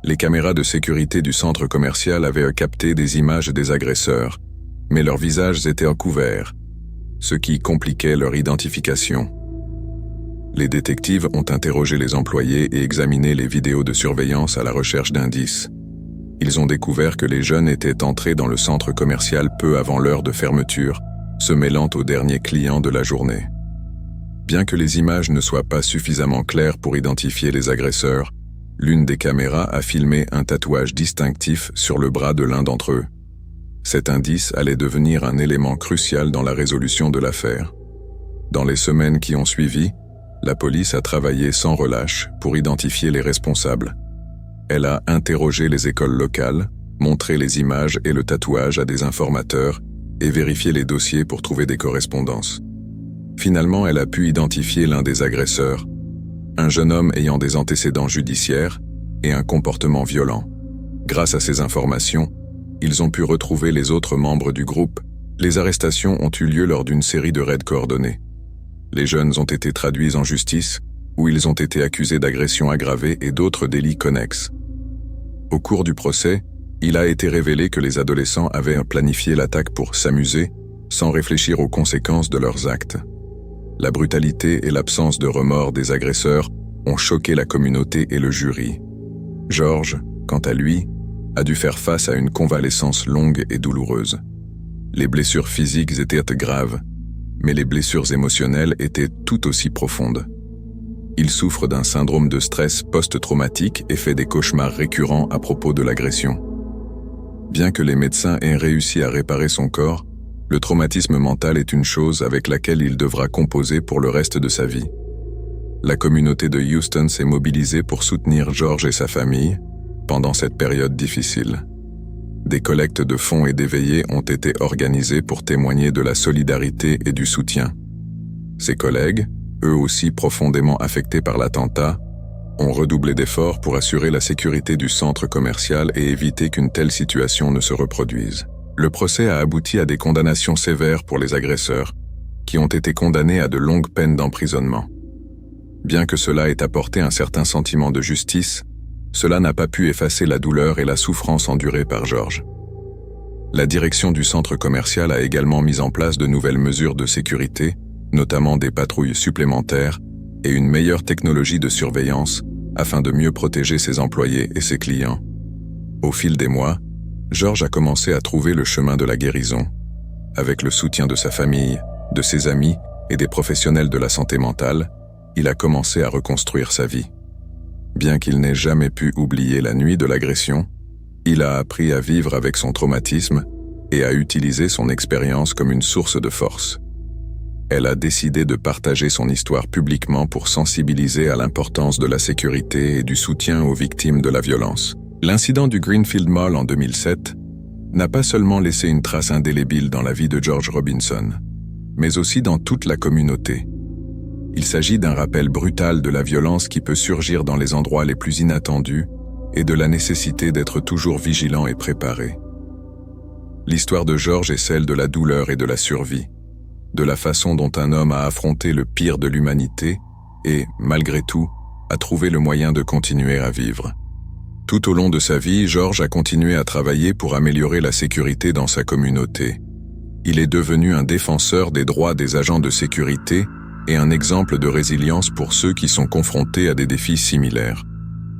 Les caméras de sécurité du centre commercial avaient capté des images des agresseurs, mais leurs visages étaient recouverts, ce qui compliquait leur identification. Les détectives ont interrogé les employés et examiné les vidéos de surveillance à la recherche d'indices. Ils ont découvert que les jeunes étaient entrés dans le centre commercial peu avant l'heure de fermeture, se mêlant aux derniers clients de la journée. Bien que les images ne soient pas suffisamment claires pour identifier les agresseurs, l'une des caméras a filmé un tatouage distinctif sur le bras de l'un d'entre eux. Cet indice allait devenir un élément crucial dans la résolution de l'affaire. Dans les semaines qui ont suivi, la police a travaillé sans relâche pour identifier les responsables. Elle a interrogé les écoles locales, montré les images et le tatouage à des informateurs et vérifié les dossiers pour trouver des correspondances. Finalement, elle a pu identifier l'un des agresseurs, un jeune homme ayant des antécédents judiciaires et un comportement violent. Grâce à ces informations, ils ont pu retrouver les autres membres du groupe. Les arrestations ont eu lieu lors d'une série de raids coordonnés. Les jeunes ont été traduits en justice, où ils ont été accusés d'agressions aggravées et d'autres délits connexes. Au cours du procès, il a été révélé que les adolescents avaient planifié l'attaque pour s'amuser, sans réfléchir aux conséquences de leurs actes. La brutalité et l'absence de remords des agresseurs ont choqué la communauté et le jury. George, quant à lui, a dû faire face à une convalescence longue et douloureuse. Les blessures physiques étaient graves, mais les blessures émotionnelles étaient tout aussi profondes. Il souffre d'un syndrome de stress post-traumatique et fait des cauchemars récurrents à propos de l'agression. Bien que les médecins aient réussi à réparer son corps, le traumatisme mental est une chose avec laquelle il devra composer pour le reste de sa vie. La communauté de Houston s'est mobilisée pour soutenir George et sa famille pendant cette période difficile. Des collectes de fonds et des veillées ont été organisées pour témoigner de la solidarité et du soutien. Ses collègues, eux aussi profondément affectés par l'attentat, ont redoublé d'efforts pour assurer la sécurité du centre commercial et éviter qu'une telle situation ne se reproduise. Le procès a abouti à des condamnations sévères pour les agresseurs, qui ont été condamnés à de longues peines d'emprisonnement. Bien que cela ait apporté un certain sentiment de justice, cela n'a pas pu effacer la douleur et la souffrance endurées par George. La direction du centre commercial a également mis en place de nouvelles mesures de sécurité, notamment des patrouilles supplémentaires et une meilleure technologie de surveillance afin de mieux protéger ses employés et ses clients. Au fil des mois, George a commencé à trouver le chemin de la guérison. Avec le soutien de sa famille, de ses amis et des professionnels de la santé mentale, il a commencé à reconstruire sa vie. Bien qu'il n'ait jamais pu oublier la nuit de l'agression, il a appris à vivre avec son traumatisme et à utiliser son expérience comme une source de force. elle a décidé de partager son histoire publiquement pour sensibiliser à l'importance de la sécurité et du soutien aux victimes de la violence. L'incident du Greenfield Mall en 2007 n'a pas seulement laissé une trace indélébile dans la vie de George Robinson, mais aussi dans toute la communauté. Il s'agit d'un rappel brutal de la violence qui peut surgir dans les endroits les plus inattendus et de la nécessité d'être toujours vigilant et préparé. L'histoire de George est celle de la douleur et de la survie, de la façon dont un homme a affronté le pire de l'humanité et, malgré tout, a trouvé le moyen de continuer à vivre. Tout au long de sa vie, George a continué à travailler pour améliorer la sécurité dans sa communauté. Il est devenu un défenseur des droits des agents de sécurité et un exemple de résilience pour ceux qui sont confrontés à des défis similaires.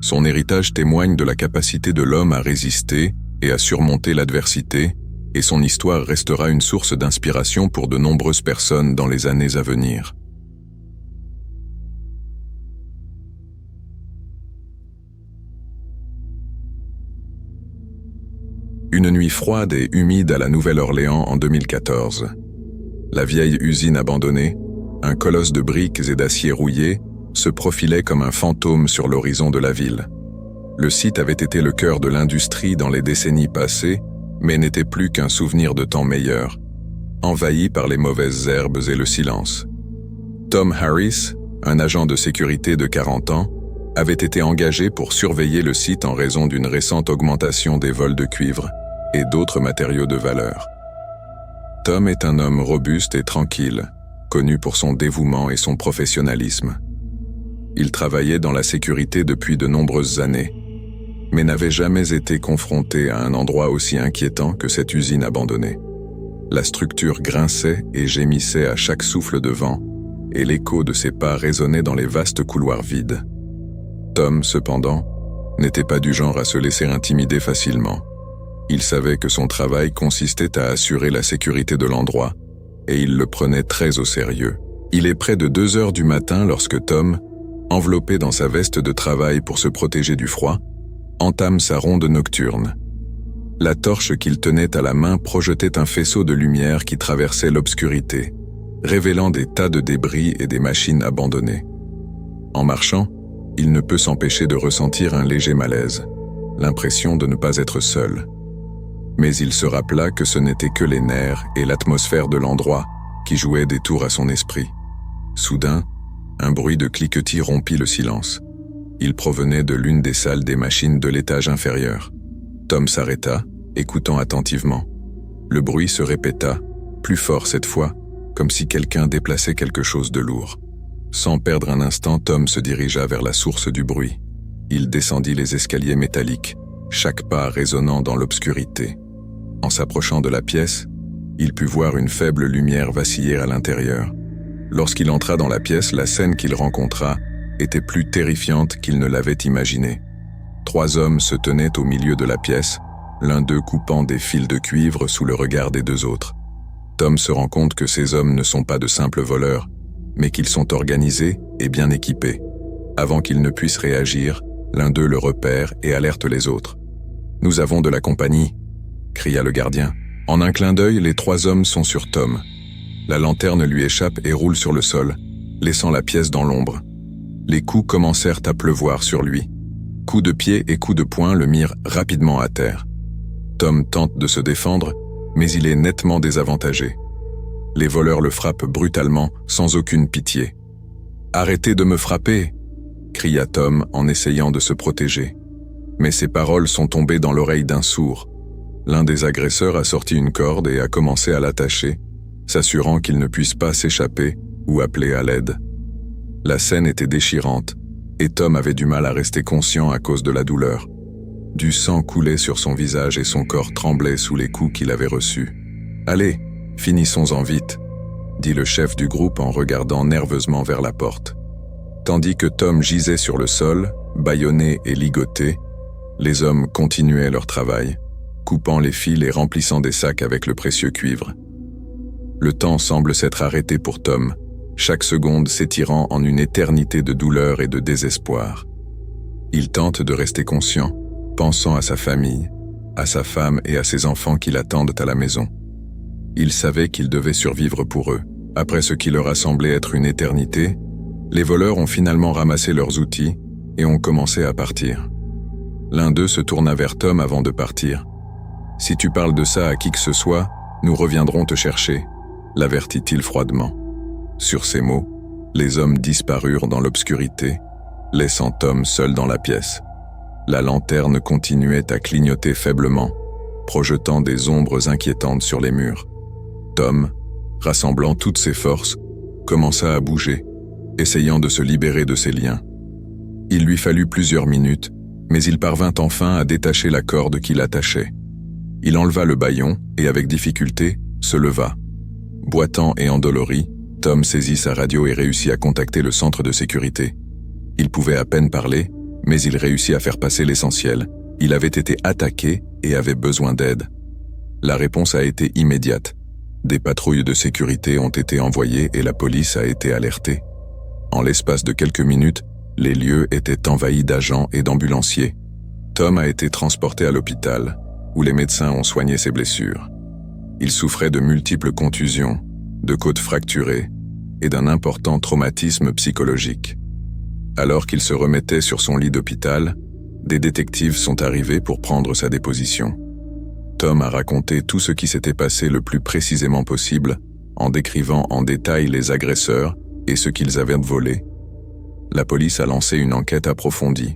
Son héritage témoigne de la capacité de l'homme à résister et à surmonter l'adversité, et son histoire restera une source d'inspiration pour de nombreuses personnes dans les années à venir. Une nuit froide et humide à la Nouvelle-Orléans en 2014. La vieille usine abandonnée, un colosse de briques et d'acier rouillé, se profilait comme un fantôme sur l'horizon de la ville. Le site avait été le cœur de l'industrie dans les décennies passées, mais n'était plus qu'un souvenir de temps meilleurs, envahi par les mauvaises herbes et le silence. Tom Harris, un agent de sécurité de 40 ans, avait été engagé pour surveiller le site en raison d'une récente augmentation des vols de cuivre et d'autres matériaux de valeur. Tom est un homme robuste et tranquille, connu pour son dévouement et son professionnalisme. Il travaillait dans la sécurité depuis de nombreuses années, mais n'avait jamais été confronté à un endroit aussi inquiétant que cette usine abandonnée. La structure grinçait et gémissait à chaque souffle de vent, et l'écho de ses pas résonnait dans les vastes couloirs vides. Tom, cependant, n'était pas du genre à se laisser intimider facilement. Il savait que son travail consistait à assurer la sécurité de l'endroit, et il le prenait très au sérieux. Il est près de 2 heures du matin lorsque Tom, enveloppé dans sa veste de travail pour se protéger du froid, entame sa ronde nocturne. La torche qu'il tenait à la main projetait un faisceau de lumière qui traversait l'obscurité, révélant des tas de débris et des machines abandonnées. En marchant, il ne peut s'empêcher de ressentir un léger malaise, l'impression de ne pas être seul. Mais il se rappela que ce n'était que les nerfs et l'atmosphère de l'endroit qui jouaient des tours à son esprit. Soudain, un bruit de cliquetis rompit le silence. Il provenait de l'une des salles des machines de l'étage inférieur. Tom s'arrêta, écoutant attentivement. Le bruit se répéta, plus fort cette fois, comme si quelqu'un déplaçait quelque chose de lourd. Sans perdre un instant, Tom se dirigea vers la source du bruit. Il descendit les escaliers métalliques, chaque pas résonnant dans l'obscurité. En s'approchant de la pièce, il put voir une faible lumière vaciller à l'intérieur. Lorsqu'il entra dans la pièce, la scène qu'il rencontra était plus terrifiante qu'il ne l'avait imaginé. 3 hommes se tenaient au milieu de la pièce, l'un d'eux coupant des fils de cuivre sous le regard des 2 autres. Tom se rend compte que ces hommes ne sont pas de simples voleurs, mais qu'ils sont organisés et bien équipés. Avant qu'il ne puisse réagir, l'un d'eux le repère et alerte les autres. « Nous avons de la compagnie !» cria le gardien. En un clin d'œil, les 3 hommes sont sur Tom. La lanterne lui échappe et roule sur le sol, laissant la pièce dans l'ombre. Les coups commencèrent à pleuvoir sur lui. Coups de pied et coups de poing le mirent rapidement à terre. Tom tente de se défendre, mais il est nettement désavantagé. Les voleurs le frappent brutalement, sans aucune pitié. « Arrêtez de me frapper !» cria Tom en essayant de se protéger. Mais ses paroles sont tombées dans l'oreille d'un sourd. L'un des agresseurs a sorti une corde et a commencé à l'attacher, s'assurant qu'il ne puisse pas s'échapper ou appeler à l'aide. La scène était déchirante, et Tom avait du mal à rester conscient à cause de la douleur. Du sang coulait sur son visage et son corps tremblait sous les coups qu'il avait reçus. « Allez, finissons-en vite !» dit le chef du groupe en regardant nerveusement vers la porte. Tandis que Tom gisait sur le sol, bâillonné et ligoté, les hommes continuaient leur travail, coupant les fils et remplissant des sacs avec le précieux cuivre. Le temps semble s'être arrêté pour Tom, chaque seconde s'étirant en une éternité de douleur et de désespoir. Il tente de rester conscient, pensant à sa famille, à sa femme et à ses enfants qui l'attendent à la maison. Il savait qu'il devait survivre pour eux, Après ce qui leur a semblé être une éternité, les voleurs ont finalement ramassé leurs outils et ont commencé à partir. L'un d'eux se tourna vers Tom avant de partir. « Si tu parles de ça à qui que ce soit, nous reviendrons te chercher », l'avertit-il froidement. Sur ces mots, les hommes disparurent dans l'obscurité, laissant Tom seul dans la pièce. La lanterne continuait à clignoter faiblement, projetant des ombres inquiétantes sur les murs. Tom, rassemblant toutes ses forces, commença à bouger, essayant de se libérer de ses liens. Il lui fallut plusieurs minutes, mais il parvint enfin à détacher la corde qui l'attachait. Il enleva le bâillon et, avec difficulté, se leva. Boitant et endolori, Tom saisit sa radio et réussit à contacter le centre de sécurité. Il pouvait à peine parler, mais il réussit à faire passer l'essentiel. Il avait été attaqué et avait besoin d'aide. La réponse a été immédiate. Des patrouilles de sécurité ont été envoyées et la police a été alertée. En l'espace de quelques minutes, les lieux étaient envahis d'agents et d'ambulanciers. Tom a été transporté à l'hôpital, où les médecins ont soigné ses blessures. Il souffrait de multiples contusions, de côtes fracturées et d'un important traumatisme psychologique. Alors qu'il se remettait sur son lit d'hôpital, des détectives sont arrivés pour prendre sa déposition. Tom a raconté tout ce qui s'était passé le plus précisément possible, en décrivant en détail les agresseurs et ce qu'ils avaient volé. La police a lancé une enquête approfondie.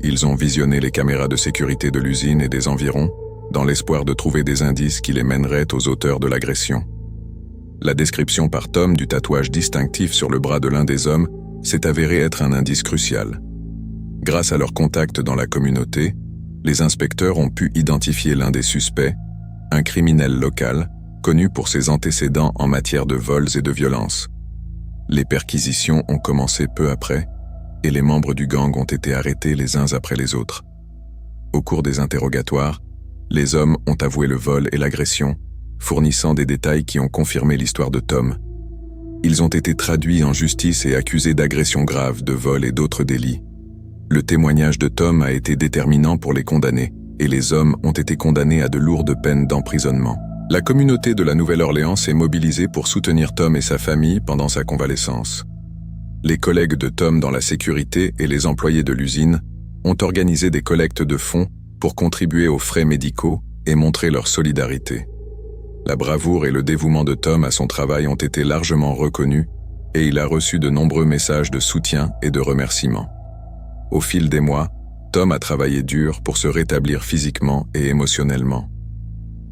Ils ont visionné les caméras de sécurité de l'usine et des environs, dans l'espoir de trouver des indices qui les mèneraient aux auteurs de l'agression. La description par Tom du tatouage distinctif sur le bras de l'un des hommes s'est avérée être un indice crucial. Grâce à leurs contacts dans la communauté, les inspecteurs ont pu identifier l'un des suspects, un criminel local, connu pour ses antécédents en matière de vols et de violences. Les perquisitions ont commencé peu après, et les membres du gang ont été arrêtés les uns après les autres. Au cours des interrogatoires, les hommes ont avoué le vol et l'agression, fournissant des détails qui ont confirmé l'histoire de Tom. Ils ont été traduits en justice et accusés d'agressions graves, de vol et d'autres délits. Le témoignage de Tom a été déterminant pour les condamnés, et les hommes ont été condamnés à de lourdes peines d'emprisonnement. La communauté de la Nouvelle-Orléans s'est mobilisée pour soutenir Tom et sa famille pendant sa convalescence. Les collègues de Tom dans la sécurité et les employés de l'usine ont organisé des collectes de fonds pour contribuer aux frais médicaux et montrer leur solidarité. La bravoure et le dévouement de Tom à son travail ont été largement reconnus et il a reçu de nombreux messages de soutien et de remerciements. Au fil des mois, Tom a travaillé dur pour se rétablir physiquement et émotionnellement.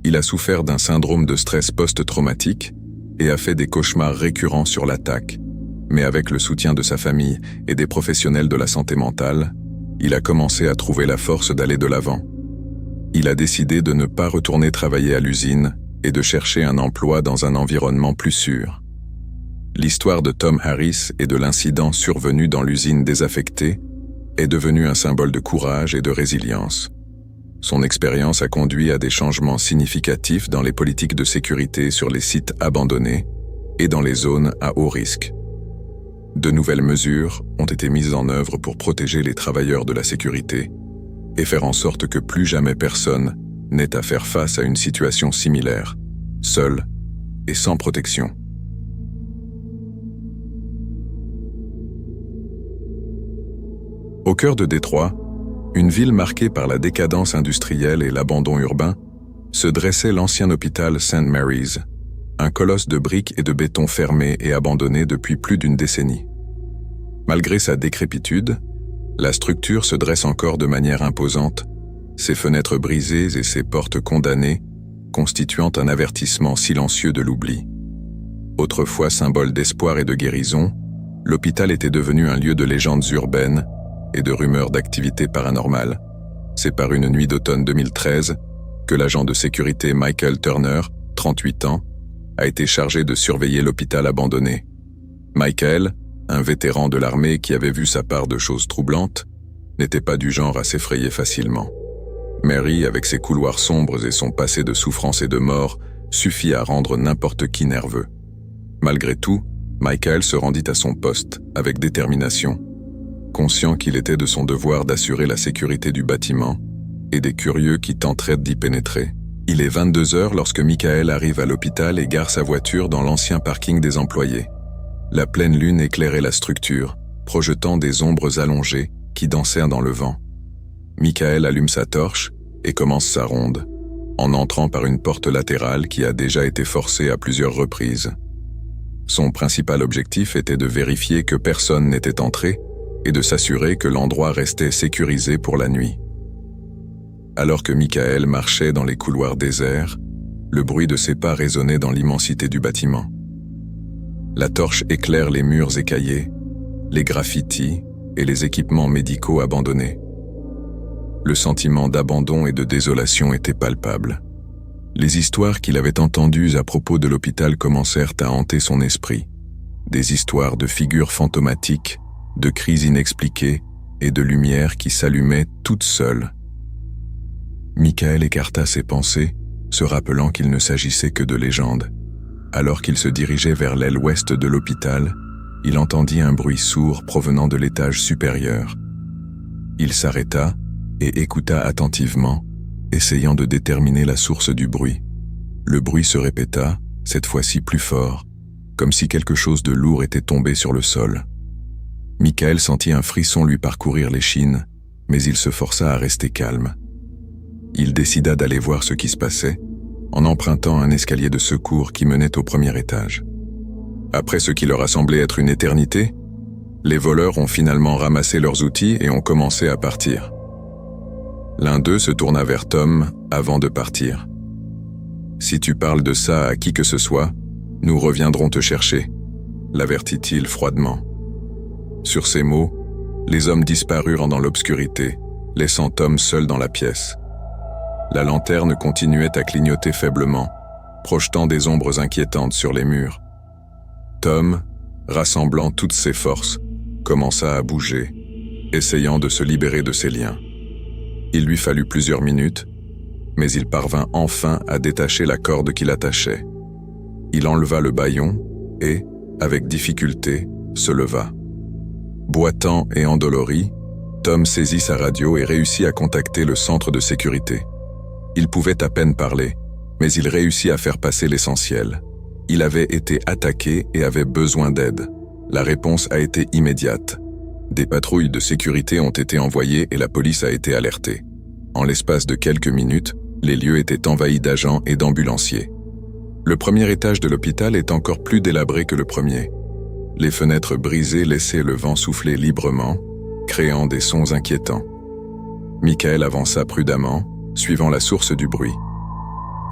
Il a souffert d'un syndrome de stress post-traumatique et a fait des cauchemars récurrents sur l'attaque, mais avec le soutien de sa famille et des professionnels de la santé mentale, il a commencé à trouver la force d'aller de l'avant. Il a décidé de ne pas retourner travailler à l'usine et de chercher un emploi dans un environnement plus sûr. L'histoire de Tom Harris et de l'incident survenu dans l'usine désaffectée est devenue un symbole de courage et de résilience. Son expérience a conduit à des changements significatifs dans les politiques de sécurité sur les sites abandonnés et dans les zones à haut risque. De nouvelles mesures ont été mises en œuvre pour protéger les travailleurs de la sécurité et faire en sorte que plus jamais personne n'ait à faire face à une situation similaire, seul et sans protection. Au cœur de Détroit, une ville marquée par la décadence industrielle et l'abandon urbain, se dressait l'ancien hôpital St. Mary's, un colosse de briques et de béton fermé et abandonné depuis plus d'une décennie. Malgré sa décrépitude, la structure se dresse encore de manière imposante, ses fenêtres brisées et ses portes condamnées, constituant un avertissement silencieux de l'oubli. Autrefois symbole d'espoir et de guérison, l'hôpital était devenu un lieu de légendes urbaines et de rumeurs d'activités paranormales. C'est par une nuit d'automne 2013 que l'agent de sécurité Michael Turner, 38 ans, a été chargé de surveiller l'hôpital abandonné. Michael, un vétéran de l'armée qui avait vu sa part de choses troublantes, n'était pas du genre à s'effrayer facilement. Mary, avec ses couloirs sombres et son passé de souffrance et de mort, suffit à rendre n'importe qui nerveux. Malgré tout, Michael se rendit à son poste avec détermination, conscient qu'il était de son devoir d'assurer la sécurité du bâtiment et des curieux qui tenteraient d'y pénétrer. Il est 22 heures lorsque Michael arrive à l'hôpital et gare sa voiture dans l'ancien parking des employés. La pleine lune éclairait la structure, projetant des ombres allongées qui dansèrent dans le vent. Michael allume sa torche et commence sa ronde, en entrant par une porte latérale qui a déjà été forcée à plusieurs reprises. Son principal objectif était de vérifier que personne n'était entré et de s'assurer que l'endroit restait sécurisé pour la nuit. Alors que Michael marchait dans les couloirs déserts, le bruit de ses pas résonnait dans l'immensité du bâtiment. La torche éclaire les murs écaillés, les graffitis et les équipements médicaux abandonnés. Le sentiment d'abandon et de désolation était palpable. Les histoires qu'il avait entendues à propos de l'hôpital commencèrent à hanter son esprit. Des histoires de figures fantomatiques, de cris inexpliqués et de lumières qui s'allumaient toutes seules. Michael écarta ses pensées, se rappelant qu'il ne s'agissait que de légendes. Alors qu'il se dirigeait vers l'aile ouest de l'hôpital, il entendit un bruit sourd provenant de l'étage supérieur. Il s'arrêta et écouta attentivement, essayant de déterminer la source du bruit. Le bruit se répéta, cette fois-ci plus fort, comme si quelque chose de lourd était tombé sur le sol. Michael sentit un frisson lui parcourir l'échine, mais il se força à rester calme. Il décida d'aller voir ce qui se passait, en empruntant un escalier de secours qui menait au premier étage. Après ce qui leur a semblé être une éternité, les voleurs ont finalement ramassé leurs outils et ont commencé à partir. L'un d'eux se tourna vers Tom avant de partir. « Si tu parles de ça à qui que ce soit, nous reviendrons te chercher », l'avertit-il froidement. Sur ces mots, les hommes disparurent dans l'obscurité, laissant Tom seul dans la pièce. La lanterne continuait à clignoter faiblement, projetant des ombres inquiétantes sur les murs. Tom, rassemblant toutes ses forces, commença à bouger, essayant de se libérer de ses liens. Il lui fallut plusieurs minutes, mais il parvint enfin à détacher la corde qui l'attachait. Il enleva le bâillon et, avec difficulté, se leva. Boitant et endolori, Tom saisit sa radio et réussit à contacter le centre de sécurité. Il pouvait à peine parler, mais il réussit à faire passer l'essentiel. Il avait été attaqué et avait besoin d'aide. La réponse a été immédiate. Des patrouilles de sécurité ont été envoyées et la police a été alertée. En l'espace de quelques minutes, les lieux étaient envahis d'agents et d'ambulanciers. Le premier étage de l'hôpital est encore plus délabré que le premier. Les fenêtres brisées laissaient le vent souffler librement, créant des sons inquiétants. Michael avança prudemment, suivant la source du bruit.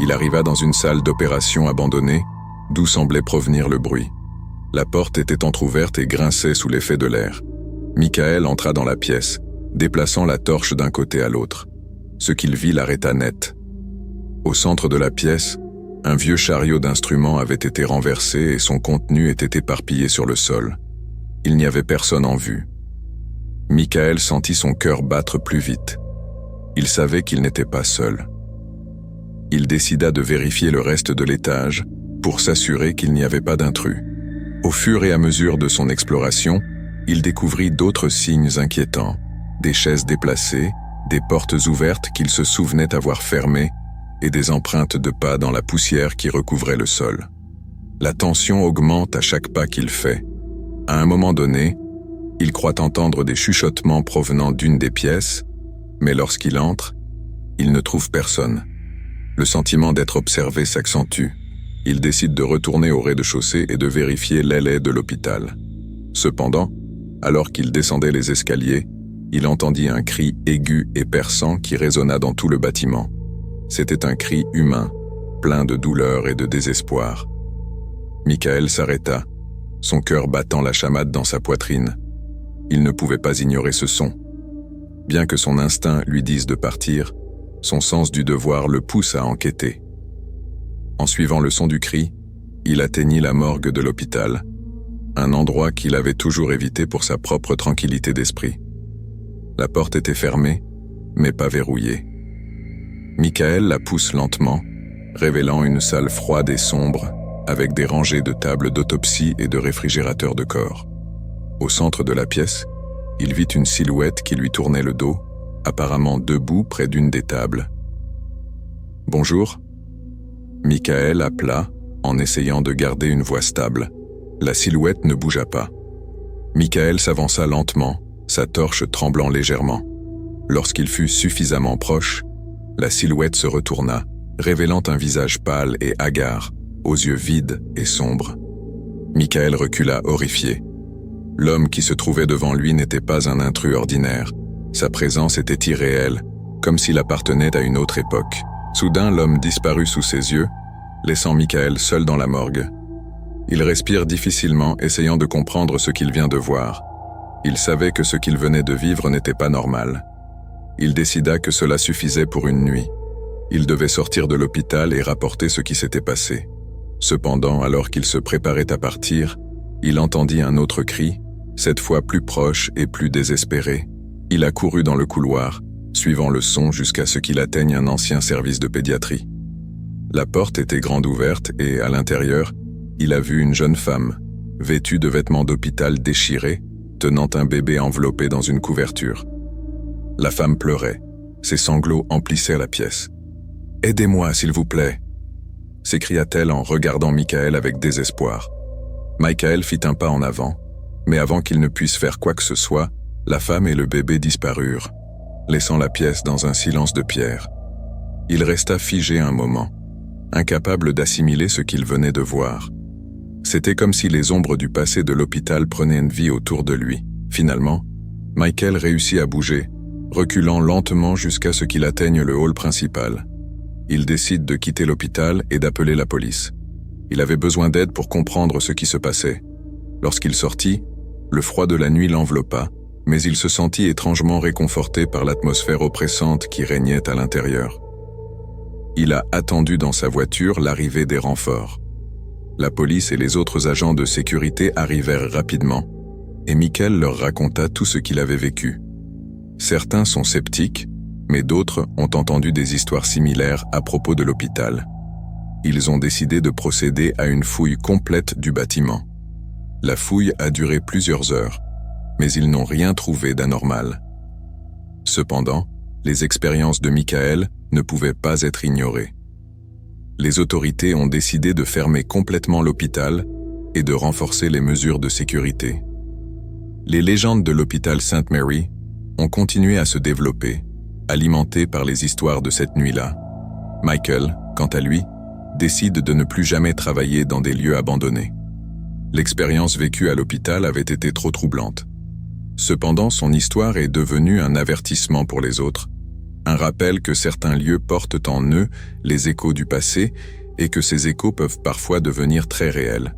Il arriva dans une salle d'opération abandonnée, d'où semblait provenir le bruit. La porte était entr'ouverte et grinçait sous l'effet de l'air. Michael entra dans la pièce, déplaçant la torche d'un côté à l'autre. Ce qu'il vit l'arrêta net. Au centre de la pièce, un vieux chariot d'instruments avait été renversé et son contenu était éparpillé sur le sol. Il n'y avait personne en vue. Michael sentit son cœur battre plus vite. Il savait qu'il n'était pas seul. Il décida de vérifier le reste de l'étage pour s'assurer qu'il n'y avait pas d'intrus. Au fur et à mesure de son exploration, il découvrit d'autres signes inquiétants, des chaises déplacées, des portes ouvertes qu'il se souvenait avoir fermées et des empreintes de pas dans la poussière qui recouvrait le sol. La tension augmente à chaque pas qu'il fait. À un moment donné, il croit entendre des chuchotements provenant d'une des pièces, mais lorsqu'il entre, il ne trouve personne. Le sentiment d'être observé s'accentue. Il décide de retourner au rez-de-chaussée et de vérifier l'aile de l'hôpital. Cependant, alors qu'il descendait les escaliers, il entendit un cri aigu et perçant qui résonna dans tout le bâtiment. C'était un cri humain, plein de douleur et de désespoir. Michael s'arrêta, son cœur battant la chamade dans sa poitrine. Il ne pouvait pas ignorer ce son. Bien que son instinct lui dise de partir, son sens du devoir le pousse à enquêter. En suivant le son du cri, il atteignit la morgue de l'hôpital, un endroit qu'il avait toujours évité pour sa propre tranquillité d'esprit. La porte était fermée, mais pas verrouillée. Michael la pousse lentement, révélant une salle froide et sombre, avec des rangées de tables d'autopsie et de réfrigérateurs de corps. Au centre de la pièce, il vit une silhouette qui lui tournait le dos, apparemment debout près d'une des tables. Bonjour. Michael appela, en essayant de garder une voix stable. La silhouette ne bougea pas. Michael s'avança lentement, sa torche tremblant légèrement. Lorsqu'il fut suffisamment proche, la silhouette se retourna, révélant un visage pâle et hagard, aux yeux vides et sombres. Michael recula horrifié. L'homme qui se trouvait devant lui n'était pas un intrus ordinaire. Sa présence était irréelle, comme s'il appartenait à une autre époque. Soudain, l'homme disparut sous ses yeux, laissant Michael seul dans la morgue. Il respire difficilement, essayant de comprendre ce qu'il vient de voir. Il savait que ce qu'il venait de vivre n'était pas normal. Il décida que cela suffisait pour une nuit. Il devait sortir de l'hôpital et rapporter ce qui s'était passé. Cependant, alors qu'il se préparait à partir, il entendit un autre cri, cette fois plus proche et plus désespéré. Il accourut dans le couloir, suivant le son jusqu'à ce qu'il atteigne un ancien service de pédiatrie. La porte était grande ouverte et, à l'intérieur, il a vu une jeune femme, vêtue de vêtements d'hôpital déchirés, tenant un bébé enveloppé dans une couverture. La femme pleurait. Ses sanglots emplissaient la pièce. « Aidez-moi, s'il vous plaît !» s'écria-t-elle en regardant Michael avec désespoir. Michael fit un pas en avant, mais avant qu'il ne puisse faire quoi que ce soit, la femme et le bébé disparurent, laissant la pièce dans un silence de pierre. Il resta figé un moment, incapable d'assimiler ce qu'il venait de voir. C'était comme si les ombres du passé de l'hôpital prenaient une vie autour de lui. Finalement, Michael réussit à bouger, reculant lentement jusqu'à ce qu'il atteigne le hall principal. Il décide de quitter l'hôpital et d'appeler la police. Il avait besoin d'aide pour comprendre ce qui se passait. Lorsqu'il sortit, le froid de la nuit l'enveloppa, mais il se sentit étrangement réconforté par l'atmosphère oppressante qui régnait à l'intérieur. Il a attendu dans sa voiture l'arrivée des renforts. La police et les autres agents de sécurité arrivèrent rapidement, et Michael leur raconta tout ce qu'il avait vécu. Certains sont sceptiques, mais d'autres ont entendu des histoires similaires à propos de l'hôpital. Ils ont décidé de procéder à une fouille complète du bâtiment. La fouille a duré plusieurs heures, mais ils n'ont rien trouvé d'anormal. Cependant, les expériences de Michael ne pouvaient pas être ignorées. Les autorités ont décidé de fermer complètement l'hôpital et de renforcer les mesures de sécurité. Les légendes de l'hôpital St. Mary ont continué à se développer, alimentées par les histoires de cette nuit-là. Michael, quant à lui, décide de ne plus jamais travailler dans des lieux abandonnés. L'expérience vécue à l'hôpital avait été trop troublante. Cependant, son histoire est devenue un avertissement pour les autres, un rappel que certains lieux portent en eux les échos du passé et que ces échos peuvent parfois devenir très réels.